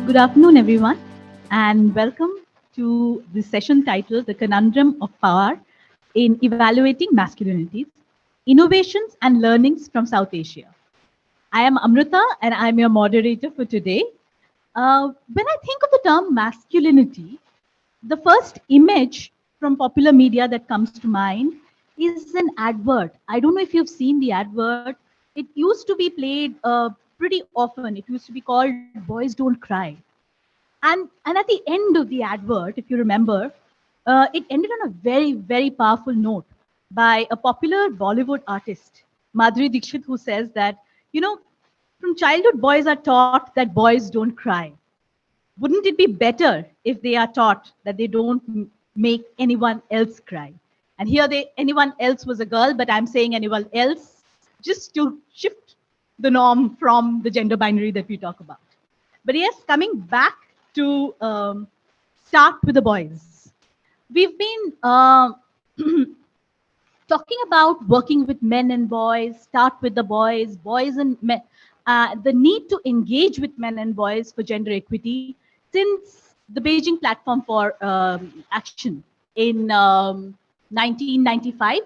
Good afternoon, everyone, and welcome to the session titled The Conundrum of Power in Evaluating Masculinities, Innovations and Learnings from South Asia. I am Amrita, and I'm your moderator for today. When I think of the term masculinity, the first image from popular media that comes to mind is an advert. I don't know if you've seen the advert. It used to be played pretty often. It used to be called Boys Don't Cry. And at the end of the advert, if you remember, it ended on a very, very powerful note by a popular Bollywood artist, Madhuri Dixit, who says that, from childhood, boys are taught that boys don't cry. Wouldn't it be better if they are taught that they don't make anyone else cry? And here anyone else was a girl, but I'm saying anyone else just to shift the norm from the gender binary that we talk about. But yes, coming back to start with the boys. We've been talking about working with men and boys, start with the boys and men, the need to engage with men and boys for gender equity since the Beijing Platform for Action in 1995.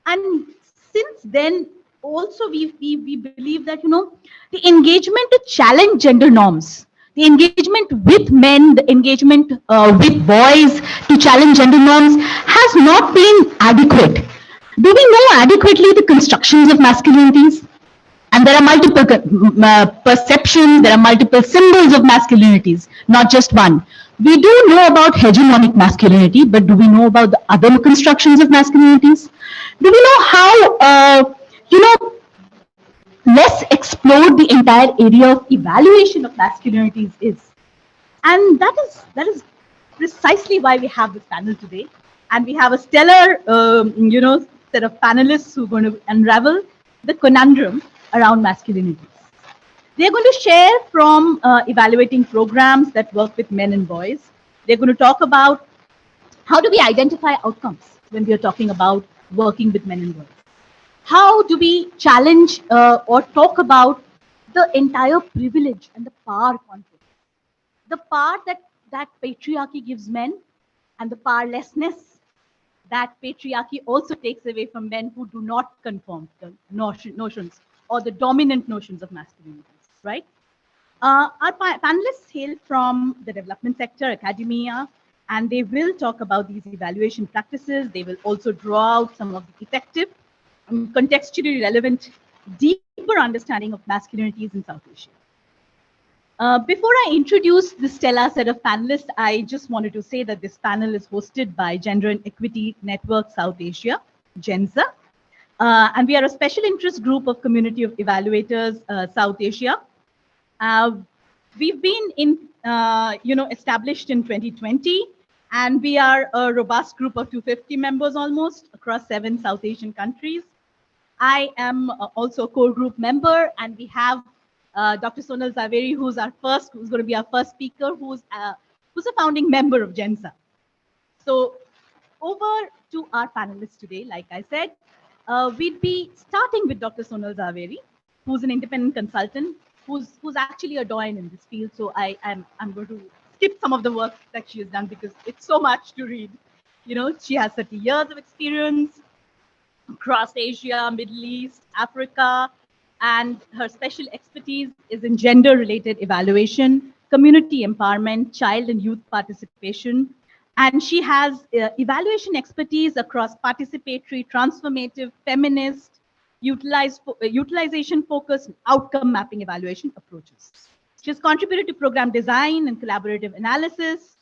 And since then, also we believe that, the engagement to challenge gender norms, the engagement with men, the engagement with boys to challenge gender norms has not been adequate. Do we know adequately the constructions of masculinities? And there are multiple perceptions, there are multiple symbols of masculinities, not just one. We do know about hegemonic masculinity, but do we know about the other constructions of masculinities? Do we know how, less explored the entire area of evaluation of masculinities is? And that is precisely why we have this panel today. And we have a stellar, set of panelists who are going to unravel the conundrum around masculinities. They're going to share from evaluating programs that work with men and boys. They're going to talk about how do we identify outcomes when we are talking about working with men and boys. How do we challenge or talk about the entire privilege and the power conflict? The power that patriarchy gives men and the powerlessness that patriarchy also takes away from men who do not conform to the notions or the dominant notions of masculinity, right? Our panelists hail from the development sector, academia, and they will talk about these evaluation practices. They will also draw out some of the effective and contextually relevant, deeper understanding of masculinities in South Asia. Before I introduce the stellar set of panelists, I just wanted to say that this panel is hosted by Gender and Equity Network South Asia, GENSA. And we are a special interest group of community of evaluators, South Asia. We've been established in 2020, and we are a robust group of 250 members almost across 7 South Asian countries. I am also a core group member, and we have Dr. Sonal Zaveri, who's going to be our first speaker, who's a founding member of GENSA. So over to our panelists today. Like I said, we'd be starting with Dr. Sonal Zaveri, who's an independent consultant, who's actually a doyen in this field. So I'm going to skip some of the work that she has done because it's so much to read. She has 30 years of experience across Asia, Middle East, Africa, and her special expertise is in gender-related evaluation, community empowerment, child and youth participation. And she has evaluation expertise across participatory, transformative, feminist, utilization-focused, outcome mapping evaluation approaches. She has contributed to program design and collaborative analysis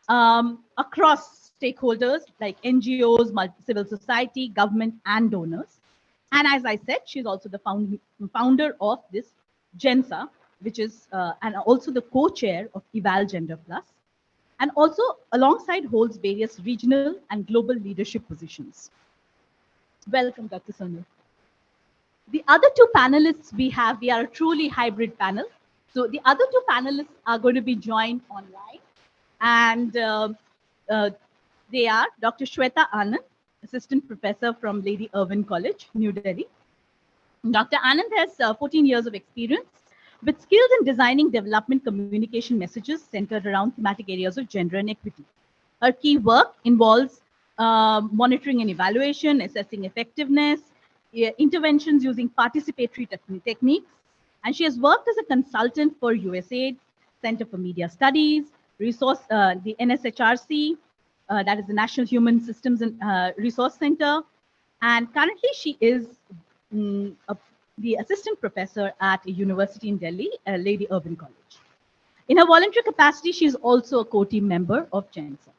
across stakeholders like NGOs, civil society, government, and donors. And as I said, she's also the founder of this GENSA, which is, and also the co-chair of Eval Gender Plus, and also alongside holds various regional and global leadership positions. Welcome, Dr. Sonal. The other 2 panelists we are a truly hybrid panel. So the other 2 panelists are going to be joined online, and they are Dr. Shweta Anand, Assistant Professor from Lady Irwin College, New Delhi. Dr. Anand has 14 years of experience with skills in designing development communication messages centered around thematic areas of gender and equity. Her key work involves monitoring and evaluation, assessing effectiveness, interventions using participatory techniques, and she has worked as a consultant for USAID, Center for Media Studies, the NSHRC, that is the National Human Systems and Resource Center, and currently she is the assistant professor at a university in Delhi, Lady Irvine College. In her voluntary capacity, she is also a co-team member of GENSA.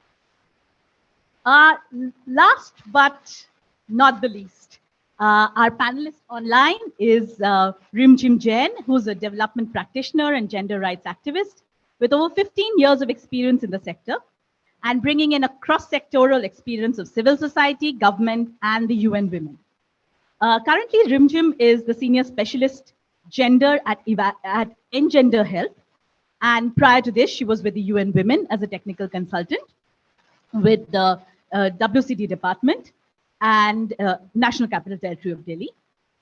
Last but not the least, our panelist online is Rimjim Jain, who's a development practitioner and gender rights activist with over 15 years of experience in the sector and bringing in a cross-sectoral experience of civil society, government, and the UN Women. Currently, Rimjim is the senior specialist gender at Engender Health. And prior to this, she was with the UN Women as a technical consultant with the WCD department and National Capital Territory of Delhi.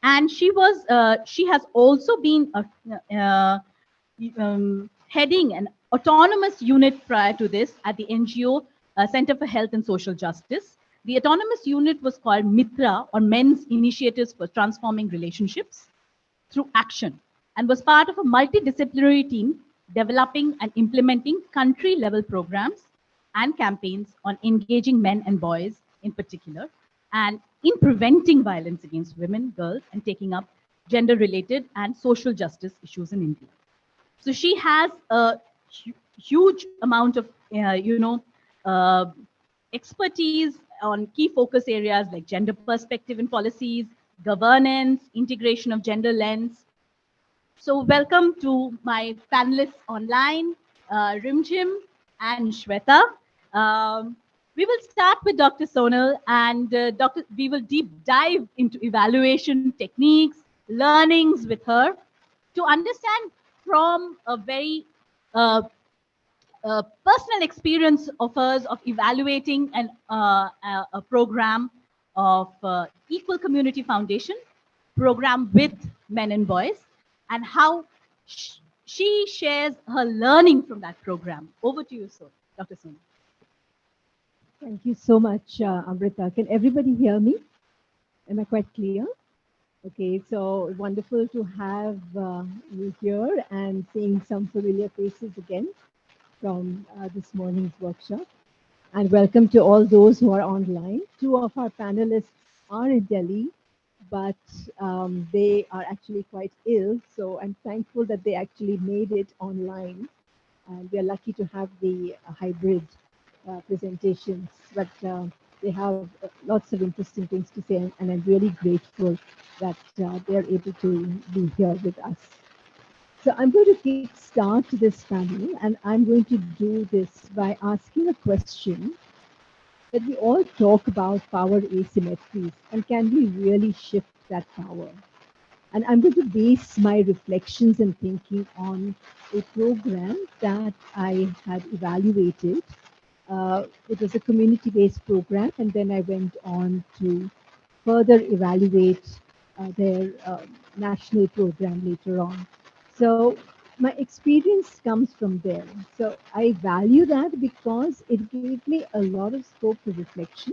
And she has also been heading an autonomous unit prior to this at the NGO Center for Health and Social Justice. The autonomous unit was called Mitra, or Men's Initiatives for Transforming Relationships Through Action, and was part of a multidisciplinary team developing and implementing country-level programs and campaigns on engaging men and boys in particular, and in preventing violence against women, girls, and taking up gender-related and social justice issues in India. So she has a huge amount of, expertise on key focus areas like gender perspective in policies, governance, integration of gender lens. So welcome to my panelists online, Rimjim and Shweta. We will start with Dr. Sonal, and we will deep dive into evaluation techniques, learnings with her to understand from a very personal experience of hers of evaluating a program of Equal Community Foundation program with men and boys, and how she shares her learning from that program. Over to you, Dr. Sonal. Thank you so much, Amrita. Can everybody hear me? Am I quite clear? Okay, so wonderful to have you here and seeing some familiar faces again from this morning's workshop. And welcome to all those who are online. Two of our panelists are in Delhi, but they are actually quite ill. So I'm thankful that they actually made it online. And we are lucky to have the hybrid presentations, but they have lots of interesting things to say, and I'm really grateful that they're able to be here with us. So I'm going to kickstart this panel, and I'm going to do this by asking a question that we all talk about power asymmetries, and can we really shift that power? And I'm going to base my reflections and thinking on a program that I had evaluated. It was a community-based program, and then I went on to further evaluate their national program later on. So my experience comes from there. So I value that because it gave me a lot of scope for reflection.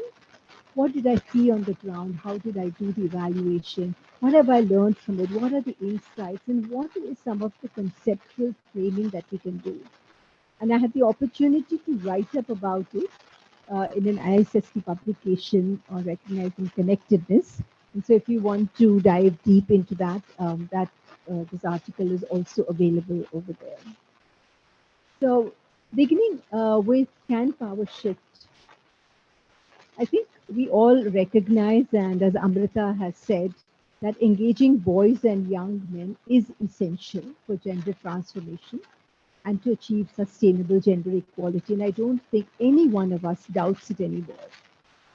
What did I see on the ground? How did I do the evaluation? What have I learned from it? What are the insights? And what is some of the conceptual framing that we can do? And I had the opportunity to write up about it in an ISST publication on recognizing connectedness. And so if you want to dive deep into that, this article is also available over there. So beginning with can power shift? I think we all recognize, and as Amrita has said, that engaging boys and young men is essential for gender transformation and to achieve sustainable gender equality. And I don't think any one of us doubts it anymore.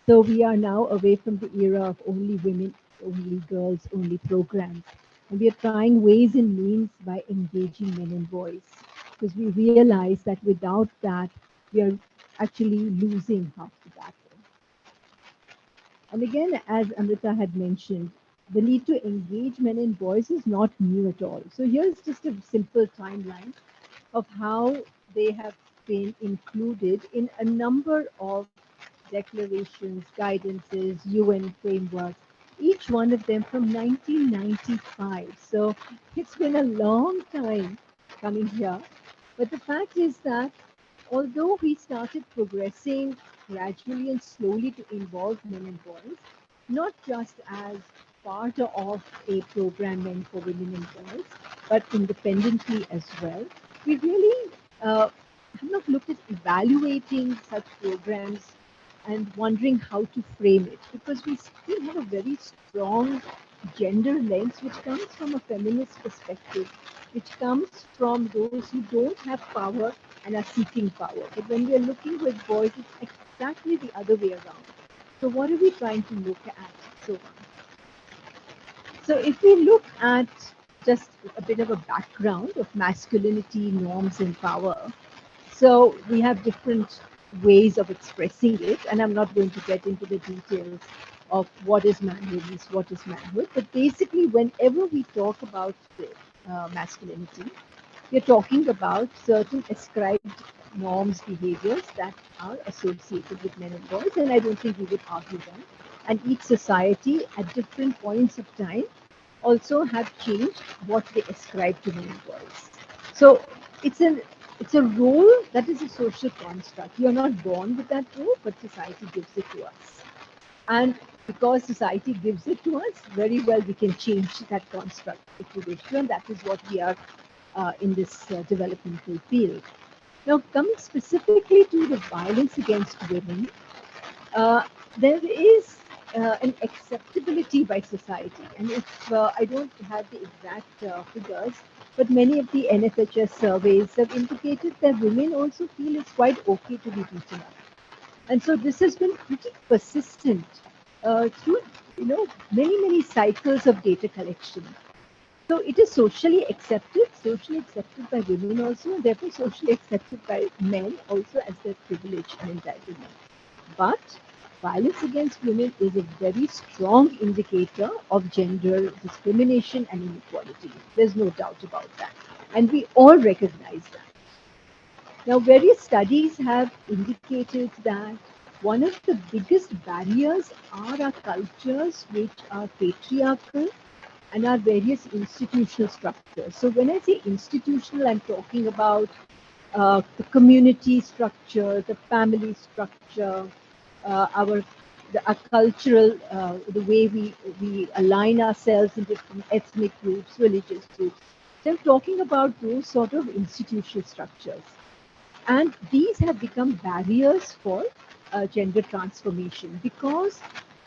So we are now away from the era of only women, only girls, only programs. And we are trying ways and means by engaging men and boys, because we realize that without that, we are actually losing half the battle. And again, as Amrita had mentioned, the need to engage men and boys is not new at all. So here's just a simple timeline of how they have been included in a number of declarations, guidances, UN frameworks, each one of them from 1995. So it's been a long time coming here. But the fact is that although we started progressing gradually and slowly to involve men and boys, not just as part of a program meant for women and boys, but independently as well, we really have not looked at evaluating such programs and wondering how to frame it, because we still have a very strong gender lens which comes from a feminist perspective, which comes from those who don't have power and are seeking power. But when we are looking with boys, it's exactly the other way around. So what are we trying to look at? So if we look at just a bit of a background of masculinity, norms, and power, so we have different ways of expressing it, and I'm not going to get into the details of what is manliness, what is manhood, but basically whenever we talk about masculinity, we're talking about certain ascribed norms, behaviors that are associated with men and boys, and I don't think we would argue them. And each society at different points of time also have changed what they ascribe to men and boys. So it's a role that is a social construct. You're not born with that role, but society gives it to us. And because society gives it to us, very well we can change that construct if we wish to, and that is what we are in this developmental field. Now, coming specifically to the violence against women, there is an acceptability by society. And if I don't have the exact figures, but many of the NFHS surveys have indicated that women also feel it's quite okay to be beaten up. And so this has been pretty persistent through many cycles of data collection. So it is socially accepted by women also, and therefore socially accepted by men also as their privilege and entitlement. But violence against women is a very strong indicator of gender discrimination and inequality. There's no doubt about that. And we all recognize that. Now, various studies have indicated that one of the biggest barriers are our cultures which are patriarchal and our various institutional structures. So when I say institutional, I'm talking about the community structure, the family structure, our cultural, the way we align ourselves in different ethnic groups, religious groups. So I'm talking about those sort of institutional structures. And these have become barriers for gender transformation because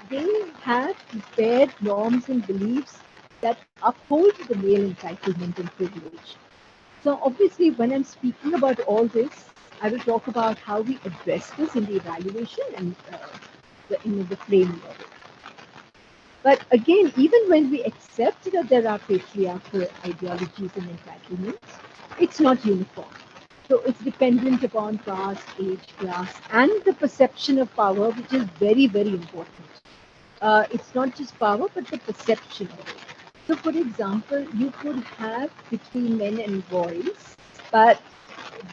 they have prepared norms and beliefs that uphold the male entitlement and privilege. So obviously, when I'm speaking about all this, I will talk about how we address this in the evaluation and in the framing of it. But again, even when we accept that there are patriarchal ideologies and entitlements, it's not uniform. So it's dependent upon caste, age, class, and the perception of power, which is very important. It's not just power, but the perception of it. So, for example, you could have between men and boys, but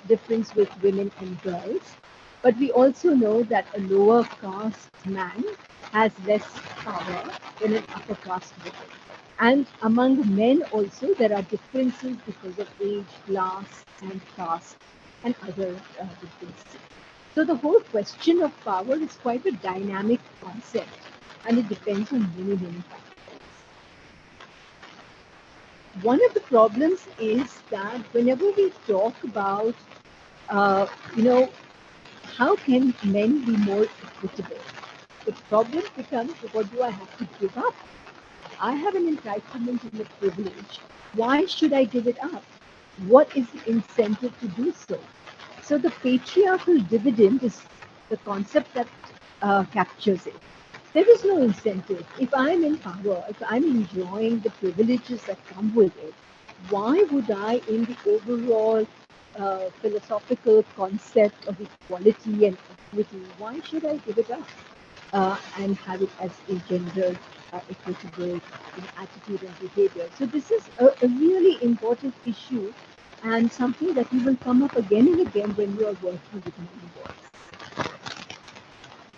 difference with women and girls. But we also know that a lower caste man has less power than an upper caste woman. And among men also, there are differences because of age, class, and caste, and other differences. So the whole question of power is quite a dynamic concept, and it depends on many factors. One of the problems is that whenever we talk about, how can men be more equitable? The problem becomes, what do I have to give up? I have an entitlement and a privilege. Why should I give it up? What is the incentive to do so? So the patriarchal dividend is the concept that captures it. There is no incentive. If I'm in power, if I'm enjoying the privileges that come with it, why would I, in the overall philosophical concept of equality and equity, why should I give it up and have it as a gender equitable attitude and behavior. So this is a really important issue and something that we will come up again and again when we are working with many boys.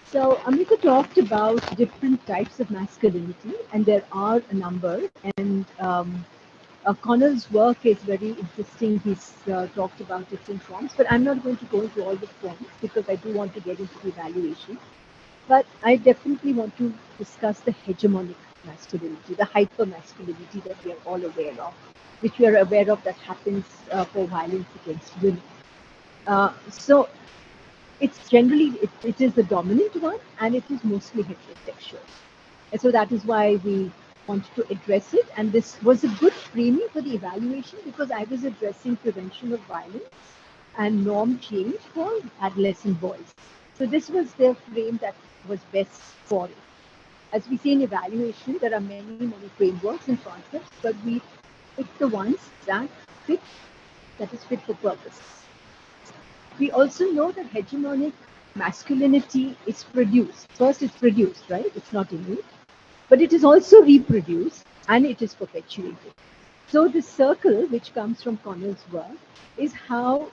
So Amrita talked about different types of masculinity, and there are a number. And Connell's work is very interesting. He's talked about different forms, but I'm not going to go into all the forms because I do want to get into the evaluation. But I definitely want to discuss the hegemonic masculinity, the hyper masculinity that we are all aware of, which we are aware of that happens for violence against women. So it's generally, it is the dominant one, and it is mostly heterosexual. And so that is why we wanted to address it. And this was a good framing for the evaluation because I was addressing prevention of violence and norm change for adolescent boys. So this was the frame that was best for it. As we see in evaluation, there are many, many frameworks and concepts, but we pick the ones that fit, that is fit for purpose. We also know that hegemonic masculinity is produced. First, it's produced, right? It's not innate, but it is also reproduced and it is perpetuated. So the circle, which comes from Connell's work, is how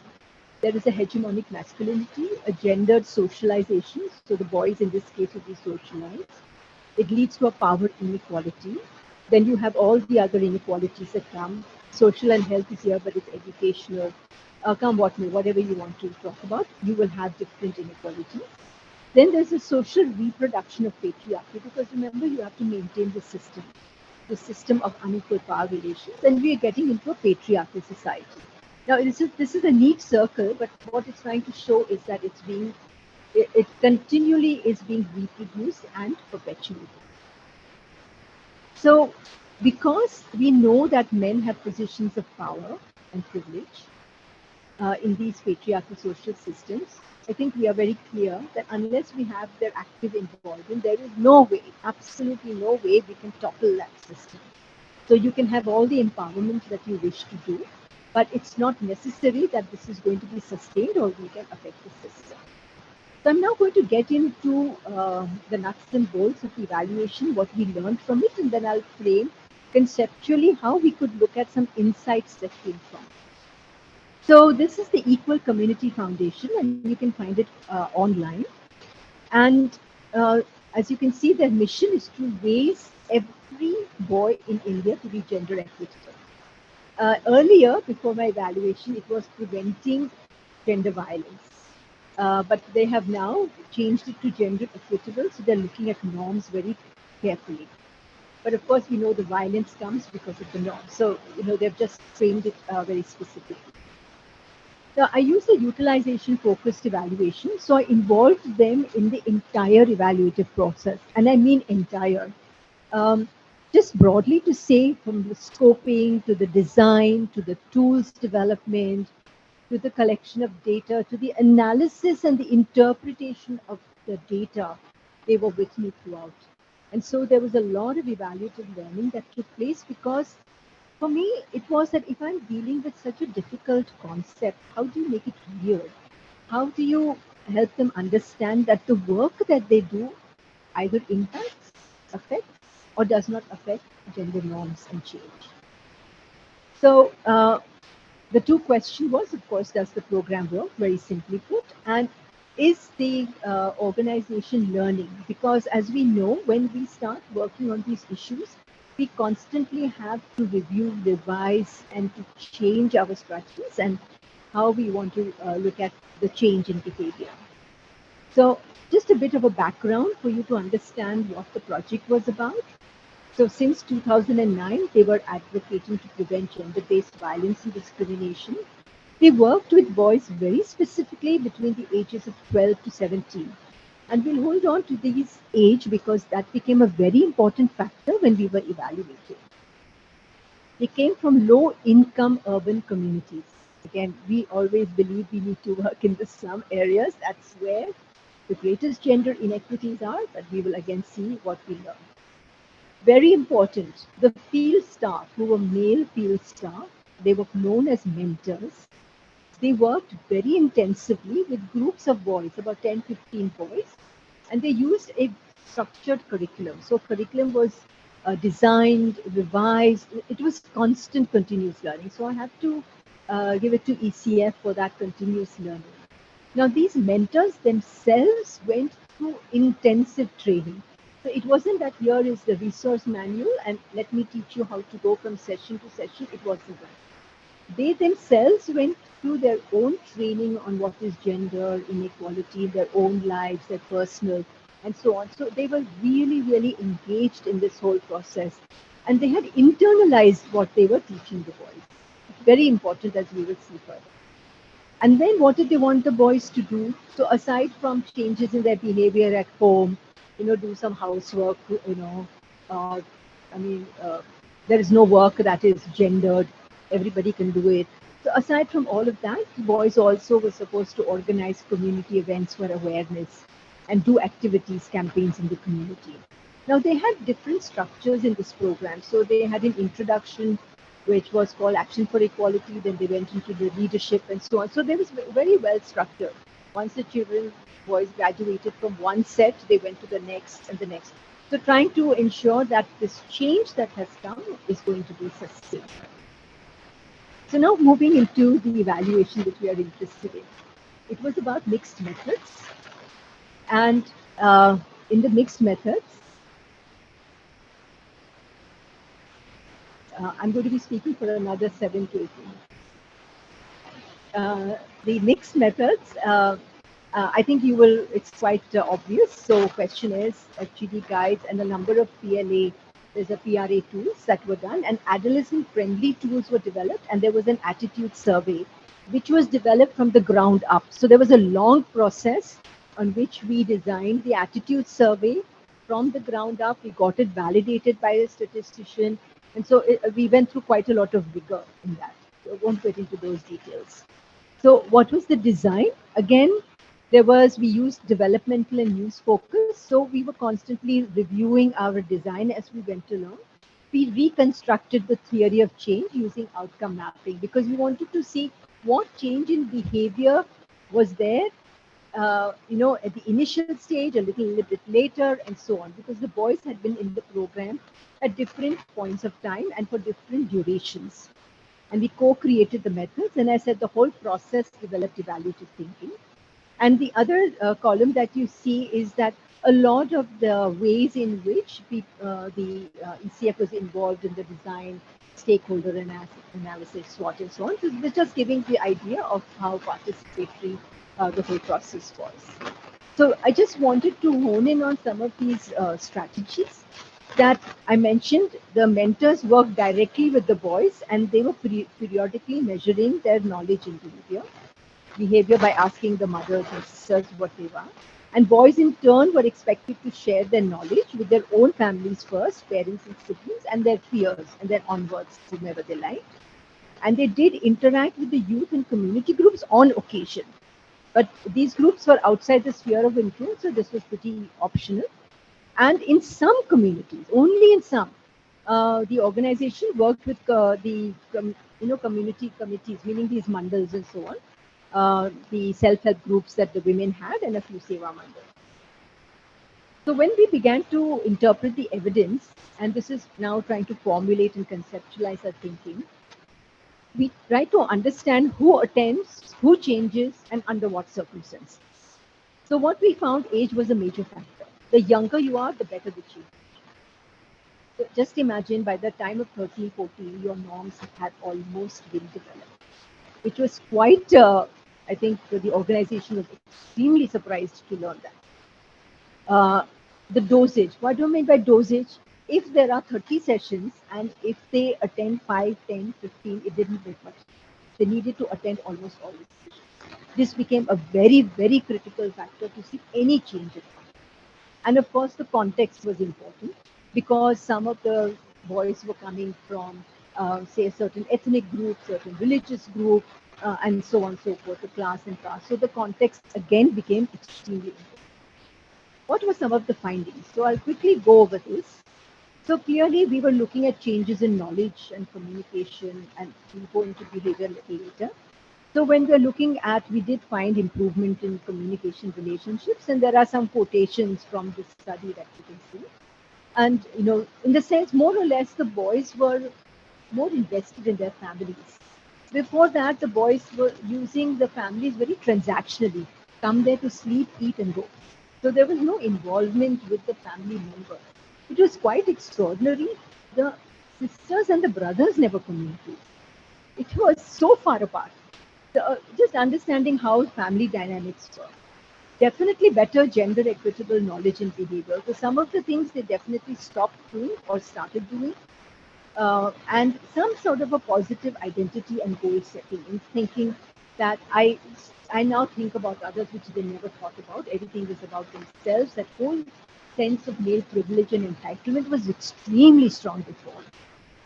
there is a hegemonic masculinity, a gendered socialization. So the boys in this case will be socialized. It leads to a power inequality. Then you have all the other inequalities that come. Social and health is here, but it's educational. Come what may, whatever you want to talk about, you will have different inequalities. Then there's a social reproduction of patriarchy, because remember, you have to maintain the system of unequal power relations, and we are getting into a patriarchal society. Now, this is a neat circle, but what it's trying to show is that it continually is being reproduced and perpetuated. So, because we know that men have positions of power and privilege in these patriarchal social systems, I think we are very clear that unless we have their active involvement, there is no way, absolutely no way we can topple that system. So you can have all the empowerment that you wish to do, but it's not necessary that this is going to be sustained or we can affect the system. So I'm now going to get into the nuts and bolts of evaluation, what we learned from it, and then I'll frame conceptually how we could look at some insights that came from it. So this is the Equal Community Foundation, and you can find it online. And as you can see, their mission is to raise every boy in India to be gender equitable. Earlier, before my evaluation, it was preventing gender violence. But they have now changed it to gender equitable, so they're looking at norms very carefully. But of course, we know the violence comes because of the norms. So, they've just framed it very specifically. Now, I use the utilization-focused evaluation, so I involved them in the entire evaluative process, and I mean entire. Just broadly to say, from the scoping to the design to the tools development to the collection of data to the analysis and the interpretation of the data, they were with me throughout. And so there was a lot of evaluative learning that took place because for me, it was that if I'm dealing with such a difficult concept, how do you make it real? How do you help them understand that the work that they do either impacts, affects, or does not affect gender norms and change? So the two questions was, of course, does the program work, very simply put, and is the organization learning? Because as we know, when we start working on these issues, we constantly have to review, revise, and to change our strategies and how we want to look at the change in behavior. So just a bit of a background for you to understand what the project was about. So since 2009, they were advocating to prevent gender-based violence and discrimination. They worked with boys very specifically between the ages of 12 to 17. And we'll hold on to these age because that became a very important factor when we were evaluating. They came from low-income urban communities. Again, we always believe we need to work in the slum areas. That's where the greatest gender inequities are, but we will again see what we learn. Very important, the field staff, who were male field staff, they were known as mentors. They worked very intensively with groups of boys, about 10, 15 boys, and they used a structured curriculum. So curriculum was designed, revised. It was constant continuous learning. So I have to give it to ECF for that continuous learning. Now these mentors themselves went through intensive training. So it wasn't that here is the resource manual and let me teach you how to go from session to session. It wasn't that. They themselves went through their own training on what is gender inequality, their own lives, their personal, and so on. So they were really, really engaged in this whole process. And they had internalized what they were teaching the boys. Very important, as we will see further. And then what did they want the boys to do? So aside from changes in their behavior at home, do some housework, I mean, there is no work that is gendered. Everybody can do it. So aside from all of that, the boys also were supposed to organize community events for awareness and do activities, campaigns in the community. Now they had different structures in this program. So they had an introduction, which was called Action for Equality. Then they went into the leadership and so on. So they was very well structured. Once the children, boys graduated from one set, they went to the next and the next. So trying to ensure that this change that has come is going to be sustained. So now moving into the evaluation that we are interested in. It was about mixed methods. And in the mixed methods, I'm going to be speaking for another 7 to 8 minutes. The mixed methods, I think it's quite obvious. So question is FGD guides and a number of PLA, there's a PRA tools that were done, and adolescent friendly tools were developed, and there was an attitude survey which was developed from the ground up. So there was a long process on which we designed the attitude survey from the ground up. We got it validated by a statistician. And so we went through quite a lot of rigor in that. So I won't get into those details. So what was the design? Again, we used developmental and news focus. So we were constantly reviewing our design as we went along. We reconstructed the theory of change using outcome mapping because we wanted to see what change in behavior was there, at the initial stage, a little bit later, and so on, because the boys had been in the program at different points of time and for different durations. And we co-created the methods, and I said the whole process developed evaluative thinking. And the other column that you see is that a lot of the ways in which the ECF was involved in the design, stakeholder analysis, SWOT, and so on. So we're just giving the idea of how participatory the whole process was. So I just wanted to hone in on some of these strategies that I mentioned. The mentors worked directly with the boys, and they were periodically measuring their knowledge and behavior by asking the mothers and sisters what they were. And boys in turn were expected to share their knowledge with their own families first, parents and siblings, and their peers, and then onwards, whomever they liked. And they did interact with the youth and community groups on occasion. But these groups were outside the sphere of influence, so this was pretty optional. And in some communities, only in some, the organization worked with the community committees, meaning these mandals and so on, the self-help groups that the women had, and a few seva mandals. So when we began to interpret the evidence, and this is now trying to formulate and conceptualize our thinking, we try to understand who attends, who changes, and under what circumstances. So what we found, age was a major factor. The younger you are, the better the change. So just imagine by the time of 13, 14, your norms had almost been developed, which was quite, I think the organization was extremely surprised to learn that. The dosage, what do I mean by dosage? If there are 30 sessions and if they attend 5, 10, 15, it didn't make much. They needed to attend almost all the sessions. This became a very, very critical factor to see any change at all. And of course, the context was important because some of the boys were coming from, say, a certain ethnic group, certain religious group, and so on and so forth, the class and caste. So the context again became extremely important. What were some of the findings? So I'll quickly go over this. So clearly, we were looking at changes in knowledge and communication, and we'll go into behavior a little later. So when we're looking at, we did find improvement in communication relationships, and there are some quotations from this study that you can see. And, in the sense, more or less, the boys were more invested in their families. Before that, the boys were using the families very transactionally, come there to sleep, eat, and go. So there was no involvement with the family member. It was quite extraordinary. The sisters and the brothers never communicated. It was so far apart. Just understanding how family dynamics work. Definitely better gender equitable knowledge and behavior. So some of the things they definitely stopped doing or started doing, and some sort of a positive identity and goal setting in thinking that I now think about others, which they never thought about. Everything is about themselves. That whole sense of male privilege and entitlement was extremely strong before.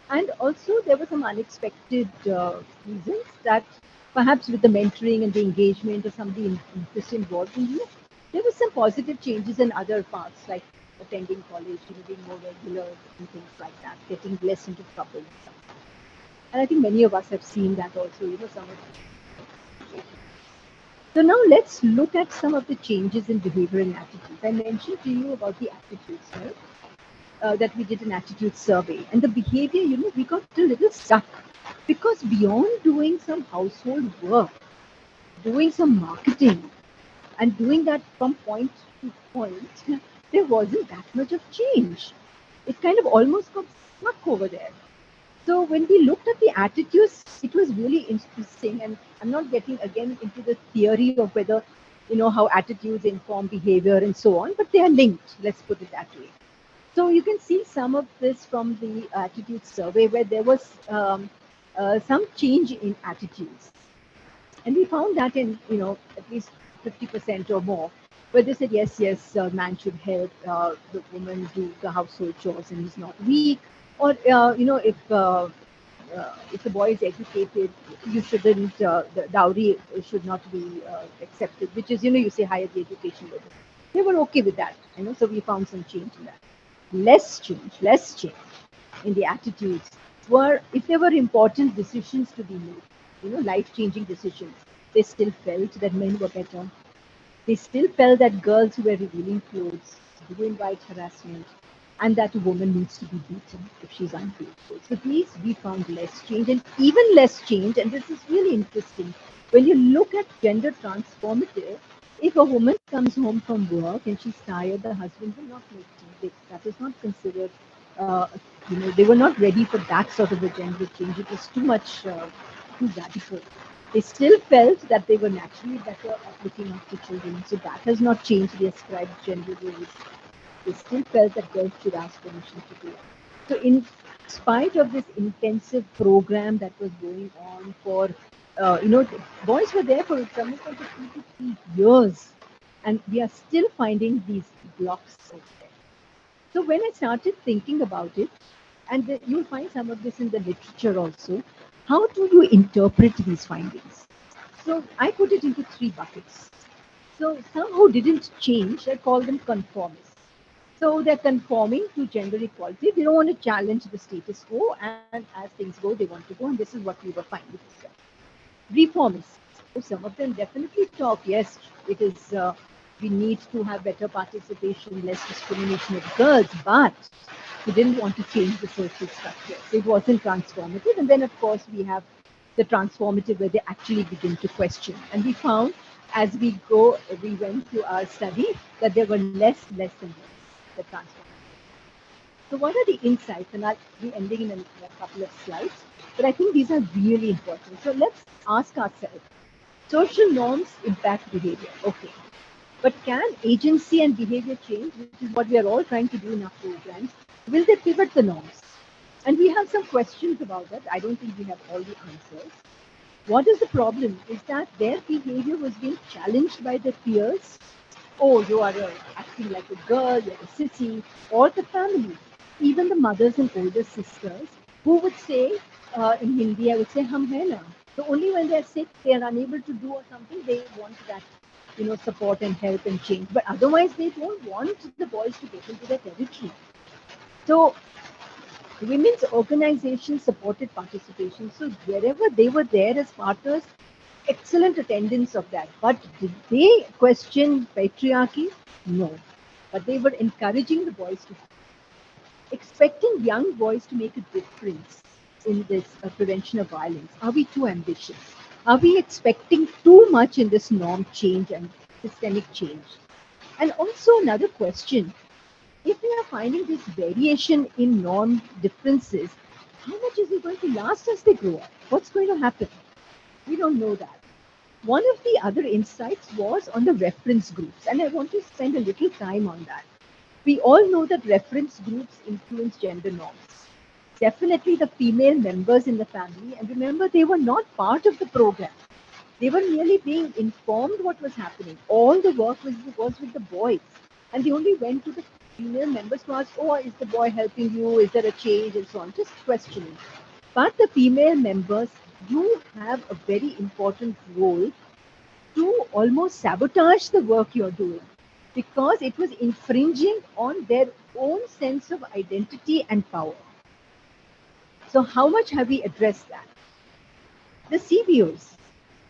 And also, there were some unexpected reasons that perhaps with the mentoring and the engagement of somebody interest involved in you, there were some positive changes in other parts, like attending college, being more regular and things like that, getting less into trouble. And I think many of us have seen that also, some of the. So now let's look at some of the changes in behavior and attitudes. I mentioned to you about the attitudes, right? That we did an attitude survey, and the behavior, we got a little stuck because beyond doing some household work, doing some marketing, and doing that from point to point, there wasn't that much of change. It kind of almost got stuck over there. So when we looked at the attitudes, it was really interesting. And I'm not getting again into the theory of whether, how attitudes inform behavior and so on, but they are linked. Let's put it that way. So you can see some of this from the attitude survey where there was some change in attitudes. And we found that in, at least 50% or more, where they said, yes, man should help the woman do the household chores and he's not weak. Or, if the boy is educated, you shouldn't, the dowry should not be accepted, which is, you say higher the education level. They were okay with that, so we found some change in that. Less change in the attitudes were if there were important decisions to be made, life-changing decisions. They still felt that men were better. They still felt that girls who were revealing clothes do invite harassment, and that a woman needs to be beaten if she's unfaithful. So these we found less change, and even less change, and this is really interesting. When you look at gender transformative, if a woman comes home from work and she's tired, the husband will not make tea. That is not considered, they were not ready for that sort of a gender change. It was too much, too radical. They still felt that they were naturally better at looking after children. So that has not changed the ascribed gender roles. They still felt that girls should ask permission to do it. So in spite of this intensive program that was going on for, boys were there for some of them for 2 to 3 years, and we are still finding these blocks over there. So when I started thinking about it, and you'll find some of this in the literature also, how do you interpret these findings? So I put it into 3 buckets. So some who didn't change, I call them conformists. So they're conforming to gender equality. They don't want to challenge the status quo, and as things go, they want to go, and this is what we were finding. Reformists. So some of them definitely talk, yes, it is, we need to have better participation, less discrimination of girls, but we didn't want to change the social structure. So it wasn't transformative. And then, of course, we have the transformative where they actually begin to question. And we found as we went to our study that there were less and less the transformative. So what are the insights? And I'll be ending in a couple of slides, but I think these are really important. So let's ask ourselves, social norms impact behavior. Okay. But can agency and behavior change, which is what we are all trying to do in our programs? Will they pivot the norms? And we have some questions about that. I don't think we have all the answers. What is the problem? Is that their behavior was being challenged by their peers. Oh, you are acting like a girl, you're a sissy, or the family. Even the mothers and older sisters who would say, in Hindi, I would say, hum hai na. So only when they're sick, they are unable to do or something, they want that, support and help and change. But otherwise, they don't want the boys to get into their territory. So women's organizations supported participation. So wherever they were there as partners, excellent attendance of that. But did they question patriarchy? No. But they were encouraging the boys to, expecting young boys to make a difference in this prevention of violence. Are we too ambitious? Are we expecting too much in this norm change and systemic change? And also another question, if we are finding this variation in norm differences, how much is it going to last as they grow up? What's going to happen? We don't know that. One of the other insights was on the reference groups, and I want to spend a little time on that. We all know that reference groups influence gender norms. Definitely the female members in the family, and remember, they were not part of the program. They were merely being informed what was happening. All the work was with the boys, and they only went to the female members to ask, oh, is the boy helping you? Is there a change? And so on, just questioning. But the female members do have a very important role to almost sabotage the work you're doing because it was infringing on their own sense of identity and power. So how much have we addressed that? The CBOs.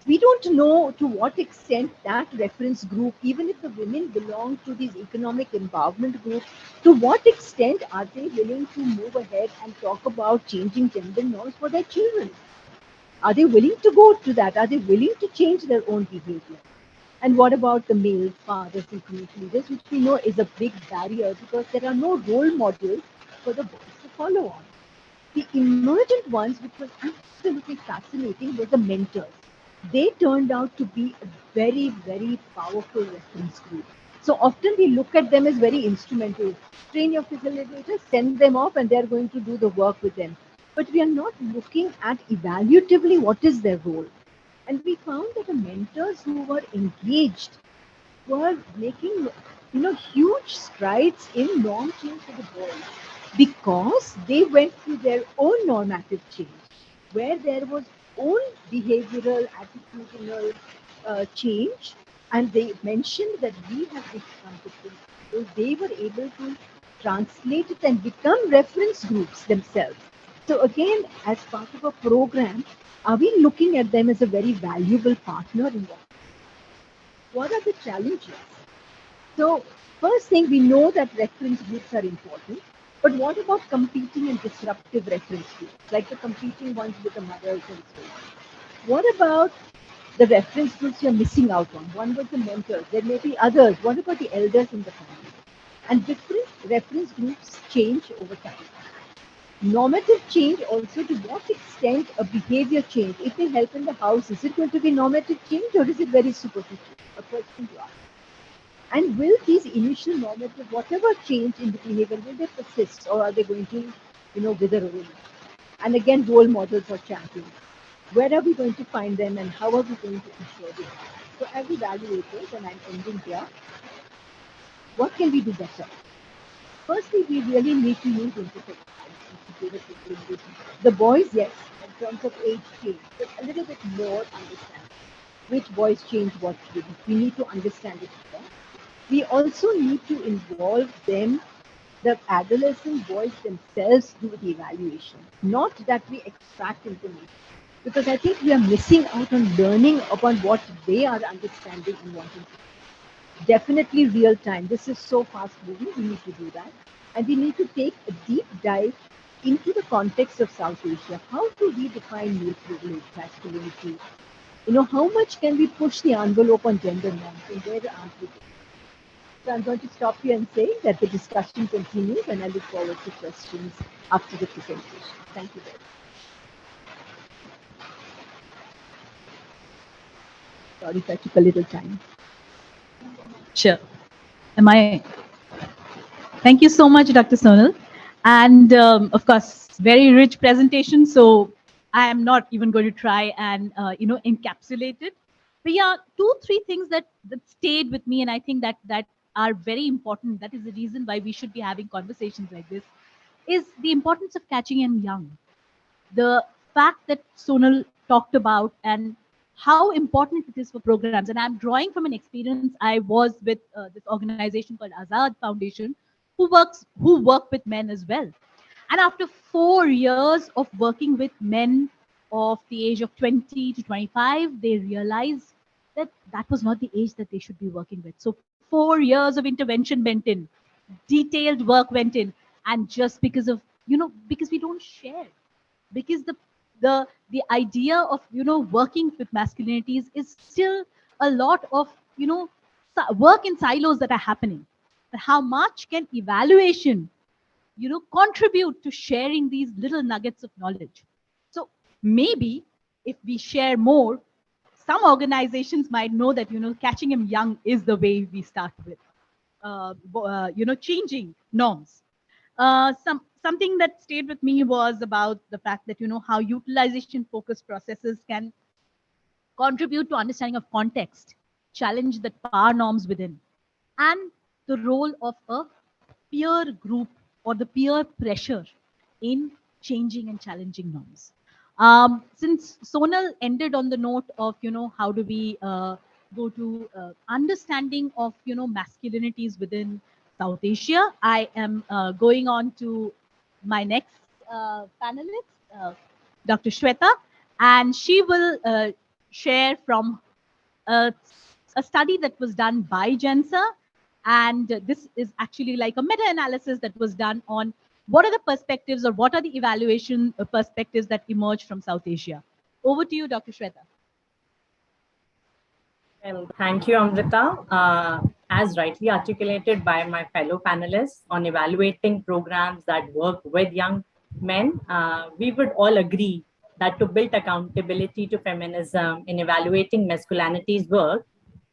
We don't know to what extent that reference group, even if the women belong to these economic empowerment groups, to what extent are they willing to move ahead and talk about changing gender norms for their children? Are they willing to go to that? Are they willing to change their own behavior? And what about the male fathers and community leaders, which we know is a big barrier because there are no role models for the boys to follow on. The emergent ones, which was absolutely fascinating, were the mentors. They turned out to be a very, very powerful reference group. So often we look at them as very instrumental. Train your facilitators, send them off, and they're going to do the work with them. But we are not looking at evaluatively what is their role. And we found that the mentors who were engaged were making, huge strides in norm change for the boys because they went through their own normative change, where there was own behavioral, attitudinal change, and they mentioned that we have become different. So they were able to translate it and become reference groups themselves. So again, as part of a program, are we looking at them as a very valuable partner in what? What are the challenges? So first thing, we know that reference groups are important, but what about competing and disruptive reference groups, like the competing ones with the mothers and so on? What about the reference groups you're missing out on? One was the mentors, there may be others. What about the elders in the family? And different reference groups change over time. Normative change also, to what extent a behavior change, if they help in the house, is it going to be normative change or is it very superficial? A question to ask. And will these initial normative, whatever change in the behavior, will they persist or are they going to, wither away? And again, role models or champions. Where are we going to find them and how are we going to ensure this? So as evaluators, and I'm ending here, what can we do better? Firstly, we really need to use interface. The boys, yes, in terms of age change, but a little bit more understand which boys change what we need to understand it better. We also need to involve them, the adolescent boys themselves, do the evaluation, not that we extract information. Because I think we are missing out on learning upon what they are understanding and wanting to do. Definitely real time. This is so fast moving. We need to do that. And we need to take a deep dive into the context of South Asia. How do we define male privilege, masculinity? How much can we push the envelope on gender norms and where aren't we? So I'm going to stop here and say that the discussion continues and I look forward to questions after the presentation. Thank you very much. Sorry if I took a little time. Sure. Thank you so much, Dr. Sonal. And of course, very rich presentation. So I am not even going to try and, encapsulate it. But yeah, 2-3 things that stayed with me. And I think that are very important. That is the reason why we should be having conversations like this, is the importance of catching them young. The fact that Sonal talked about and how important it is for programs. And I'm drawing from an experience I was with this organization called Azad Foundation, who work with men as well. And after 4 years of working with men of the age of 20 to 25, they realized that that was not the age that they should be working with. So 4 years of intervention went in, detailed work went in, and just because of, because we don't share, because the idea of, working with masculinities is still a lot of, work in silos that are happening. But how much can evaluation, contribute to sharing these little nuggets of knowledge? So maybe if we share more, some organizations might know that, catching him young is the way we start with, changing norms. Something that stayed with me was about the fact that, how utilization focused processes can contribute to understanding of context, challenge the power norms within, and the role of a peer group or the peer pressure in changing and challenging norms. Since Sonal ended on the note of, how do we go to understanding of, masculinities within South Asia, I am going on to my next panelist, Dr. Shweta, and she will share from a study that was done by GENSA. And this is actually like a meta-analysis that was done on what are the perspectives or what are the evaluation perspectives that emerge from South Asia. Over to you, Dr. Shweta. Well, thank you, Amrita. As rightly articulated by my fellow panelists on evaluating programs that work with young men, we would all agree that to build accountability to feminism in evaluating masculinities work,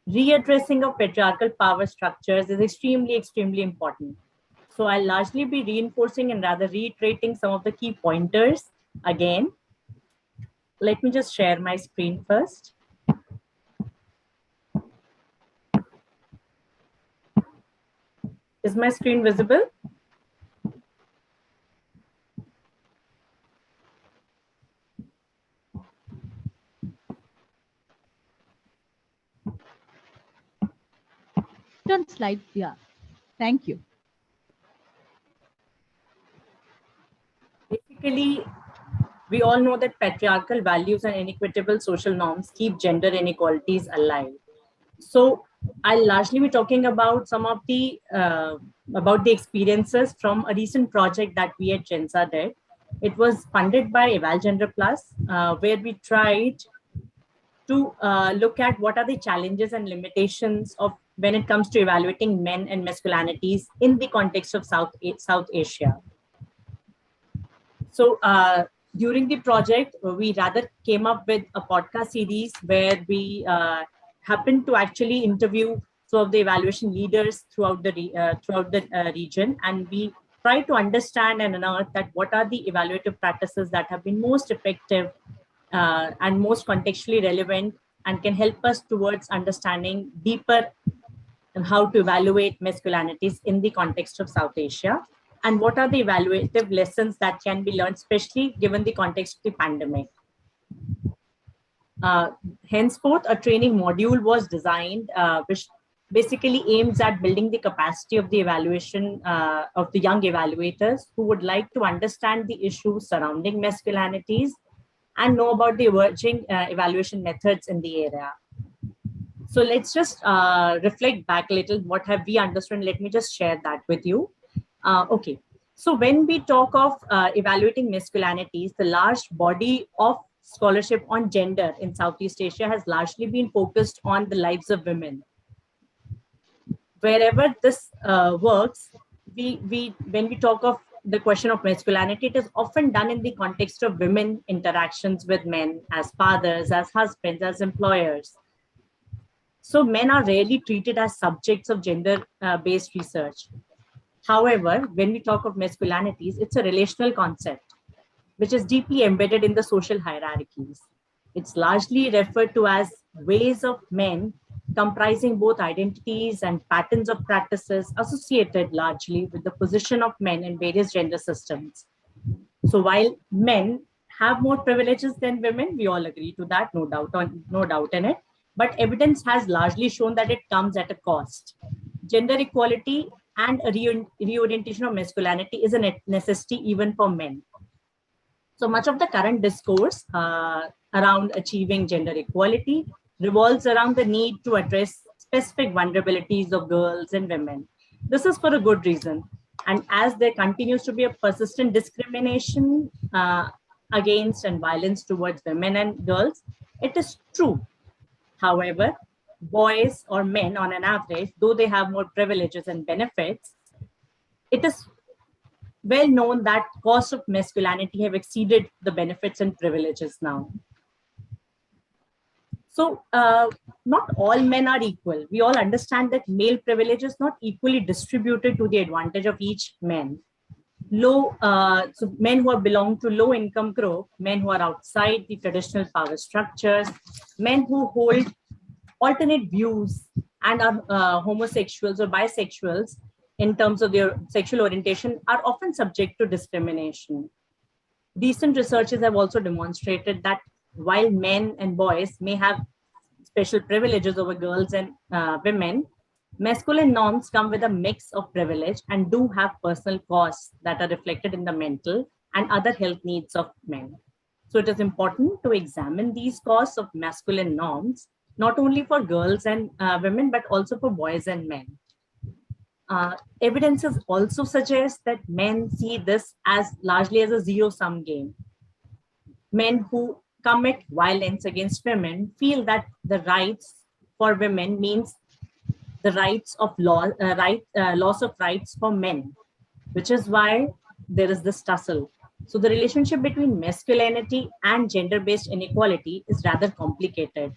readdressing of patriarchal power structures is extremely, extremely important. So I'll largely be reinforcing and rather reiterating some of the key pointers again. Let me just share my screen first. Is my screen visible? Turn slide, yeah. Thank you. Basically, we all know that patriarchal values and inequitable social norms keep gender inequalities alive. So I'll largely be talking about some of the experiences from a recent project that we at GENSA did. It was funded by Eval Gender Plus, where we tried to look at what are the challenges and limitations of when it comes to evaluating men and masculinities in the context of South Asia. So during the project, we rather came up with a podcast series where we happened to actually interview some of the evaluation leaders throughout the region, and we try to understand and unearth that what are the evaluative practices that have been most effective and most contextually relevant and can help us towards understanding deeper and how to evaluate masculinities in the context of South Asia, and what are the evaluative lessons that can be learned, especially given the context of the pandemic. Henceforth, a training module was designed, which basically aims at building the capacity of the evaluation of the young evaluators who would like to understand the issues surrounding masculinities and know about the emerging evaluation methods in the area. So let's just reflect back a little. What have we understood? Let me just share that with you. Okay. So when we talk of evaluating masculinities, the large body of scholarship on gender in Southeast Asia has largely been focused on the lives of women. Wherever this works, when we talk of the question of masculinity, it is often done in the context of women interactions with men as fathers, as husbands, as employers. So men are rarely treated as subjects of gender-based research. However, when we talk of masculinities, it's a relational concept, which is deeply embedded in the social hierarchies. It's largely referred to as ways of men, comprising both identities and patterns of practices associated largely with the position of men in various gender systems. So while men have more privileges than women, we all agree to that, no doubt in it. But evidence has largely shown that it comes at a cost. Gender equality and a reorientation of masculinity is a necessity even for men. So much of the current discourse around achieving gender equality revolves around the need to address specific vulnerabilities of girls and women. This is for a good reason. And as there continues to be a persistent discrimination against and violence towards women and girls, it is true. However, boys or men on an average, though they have more privileges and benefits, it is well known that costs of masculinity have exceeded the benefits and privileges now. So not all men are equal. We all understand that male privilege is not equally distributed to the advantage of each man. So men who belong to low income group, men who are outside the traditional power structures, men who hold alternate views and are homosexuals or bisexuals in terms of their sexual orientation are often subject to discrimination. Recent researches have also demonstrated that while men and boys may have special privileges over girls and women, masculine norms come with a mix of privilege and do have personal costs that are reflected in the mental and other health needs of men. So it is important to examine these costs of masculine norms, not only for girls and women, but also for boys and men. Evidences also suggest that men see this as largely as a zero-sum game. Men who commit violence against women feel that the rights for women means the rights of loss of rights for men, which is why there is this tussle. So the relationship between masculinity and gender-based inequality is rather complicated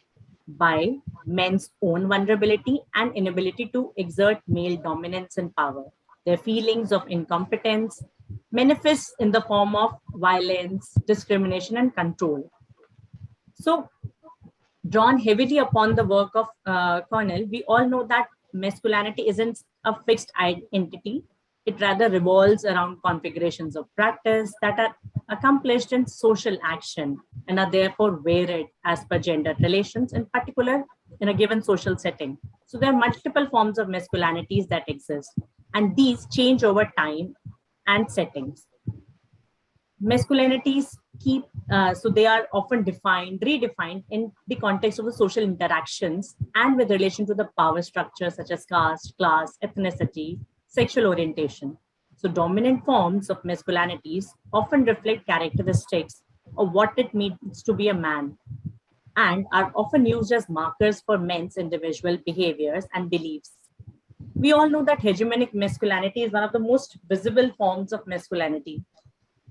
by men's own vulnerability and inability to exert male dominance and power. Their feelings of incompetence manifest in the form of violence, discrimination, and control. So, drawn heavily upon the work of Cornell, we all know that masculinity isn't a fixed entity. It rather revolves around configurations of practice that are accomplished in social action and are therefore varied as per gender relations, in particular in a given social setting. So there are multiple forms of masculinities that exist, and these change over time and settings. Masculinities so they are often redefined in the context of the social interactions and with relation to the power structures such as caste, class, ethnicity, sexual orientation. So dominant forms of masculinities often reflect characteristics of what it means to be a man and are often used as markers for men's individual behaviors and beliefs. We all know that hegemonic masculinity is one of the most visible forms of masculinity.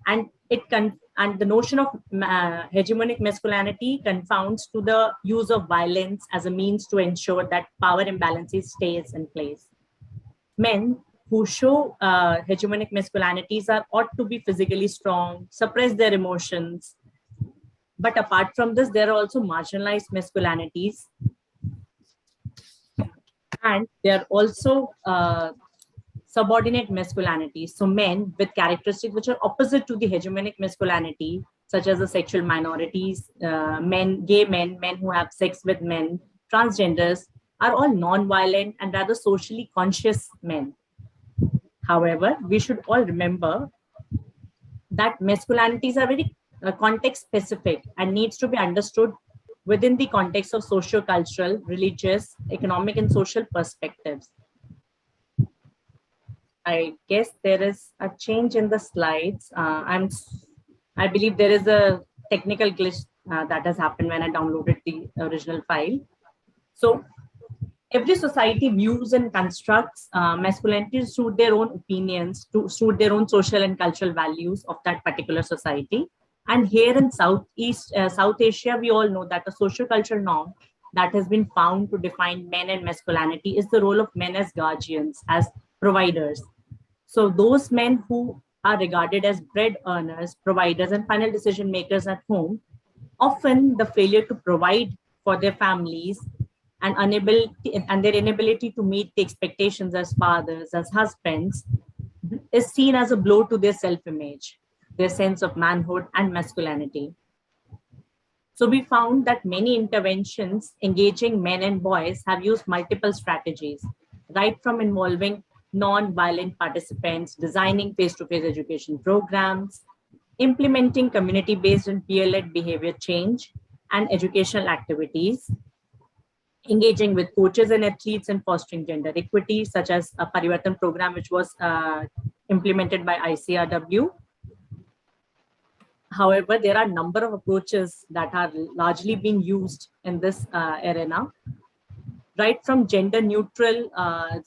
And the notion of hegemonic masculinity confounds to the use of violence as a means to ensure that power imbalances stays in place. Men who show hegemonic masculinities are ought to be physically strong, suppress their emotions. But apart from this, there are also marginalized masculinities. And there are also subordinate masculinities. So men with characteristics which are opposite to the hegemonic masculinity, such as the sexual minorities, gay men, men who have sex with men, transgenders, are all non-violent and rather socially conscious men. However, we should all remember that masculinities are very context specific and needs to be understood within the context of socio-cultural, religious, economic, and social perspectives. I guess there is a change in the slides. I believe there is a technical glitch that has happened when I downloaded the original file. So every society views and constructs masculinity to suit their own opinions, to suit their own social and cultural values of that particular society. And here in South Asia, we all know that a socio-cultural norm that has been found to define men and masculinity is the role of men as guardians, as providers. So those men who are regarded as bread earners, providers, and final decision makers at home, often the failure to provide for their families and their inability to meet the expectations as fathers, as husbands, is seen as a blow to their self-image, their sense of manhood and masculinity. So we found that many interventions engaging men and boys have used multiple strategies, right from involving non-violent participants, designing face-to-face education programs, implementing community-based and peer-led behavior change and educational activities, engaging with coaches and athletes and fostering gender equity, such as a Parivartan program, which was implemented by ICRW. However, there are a number of approaches that are largely being used in this arena, right from gender neutral,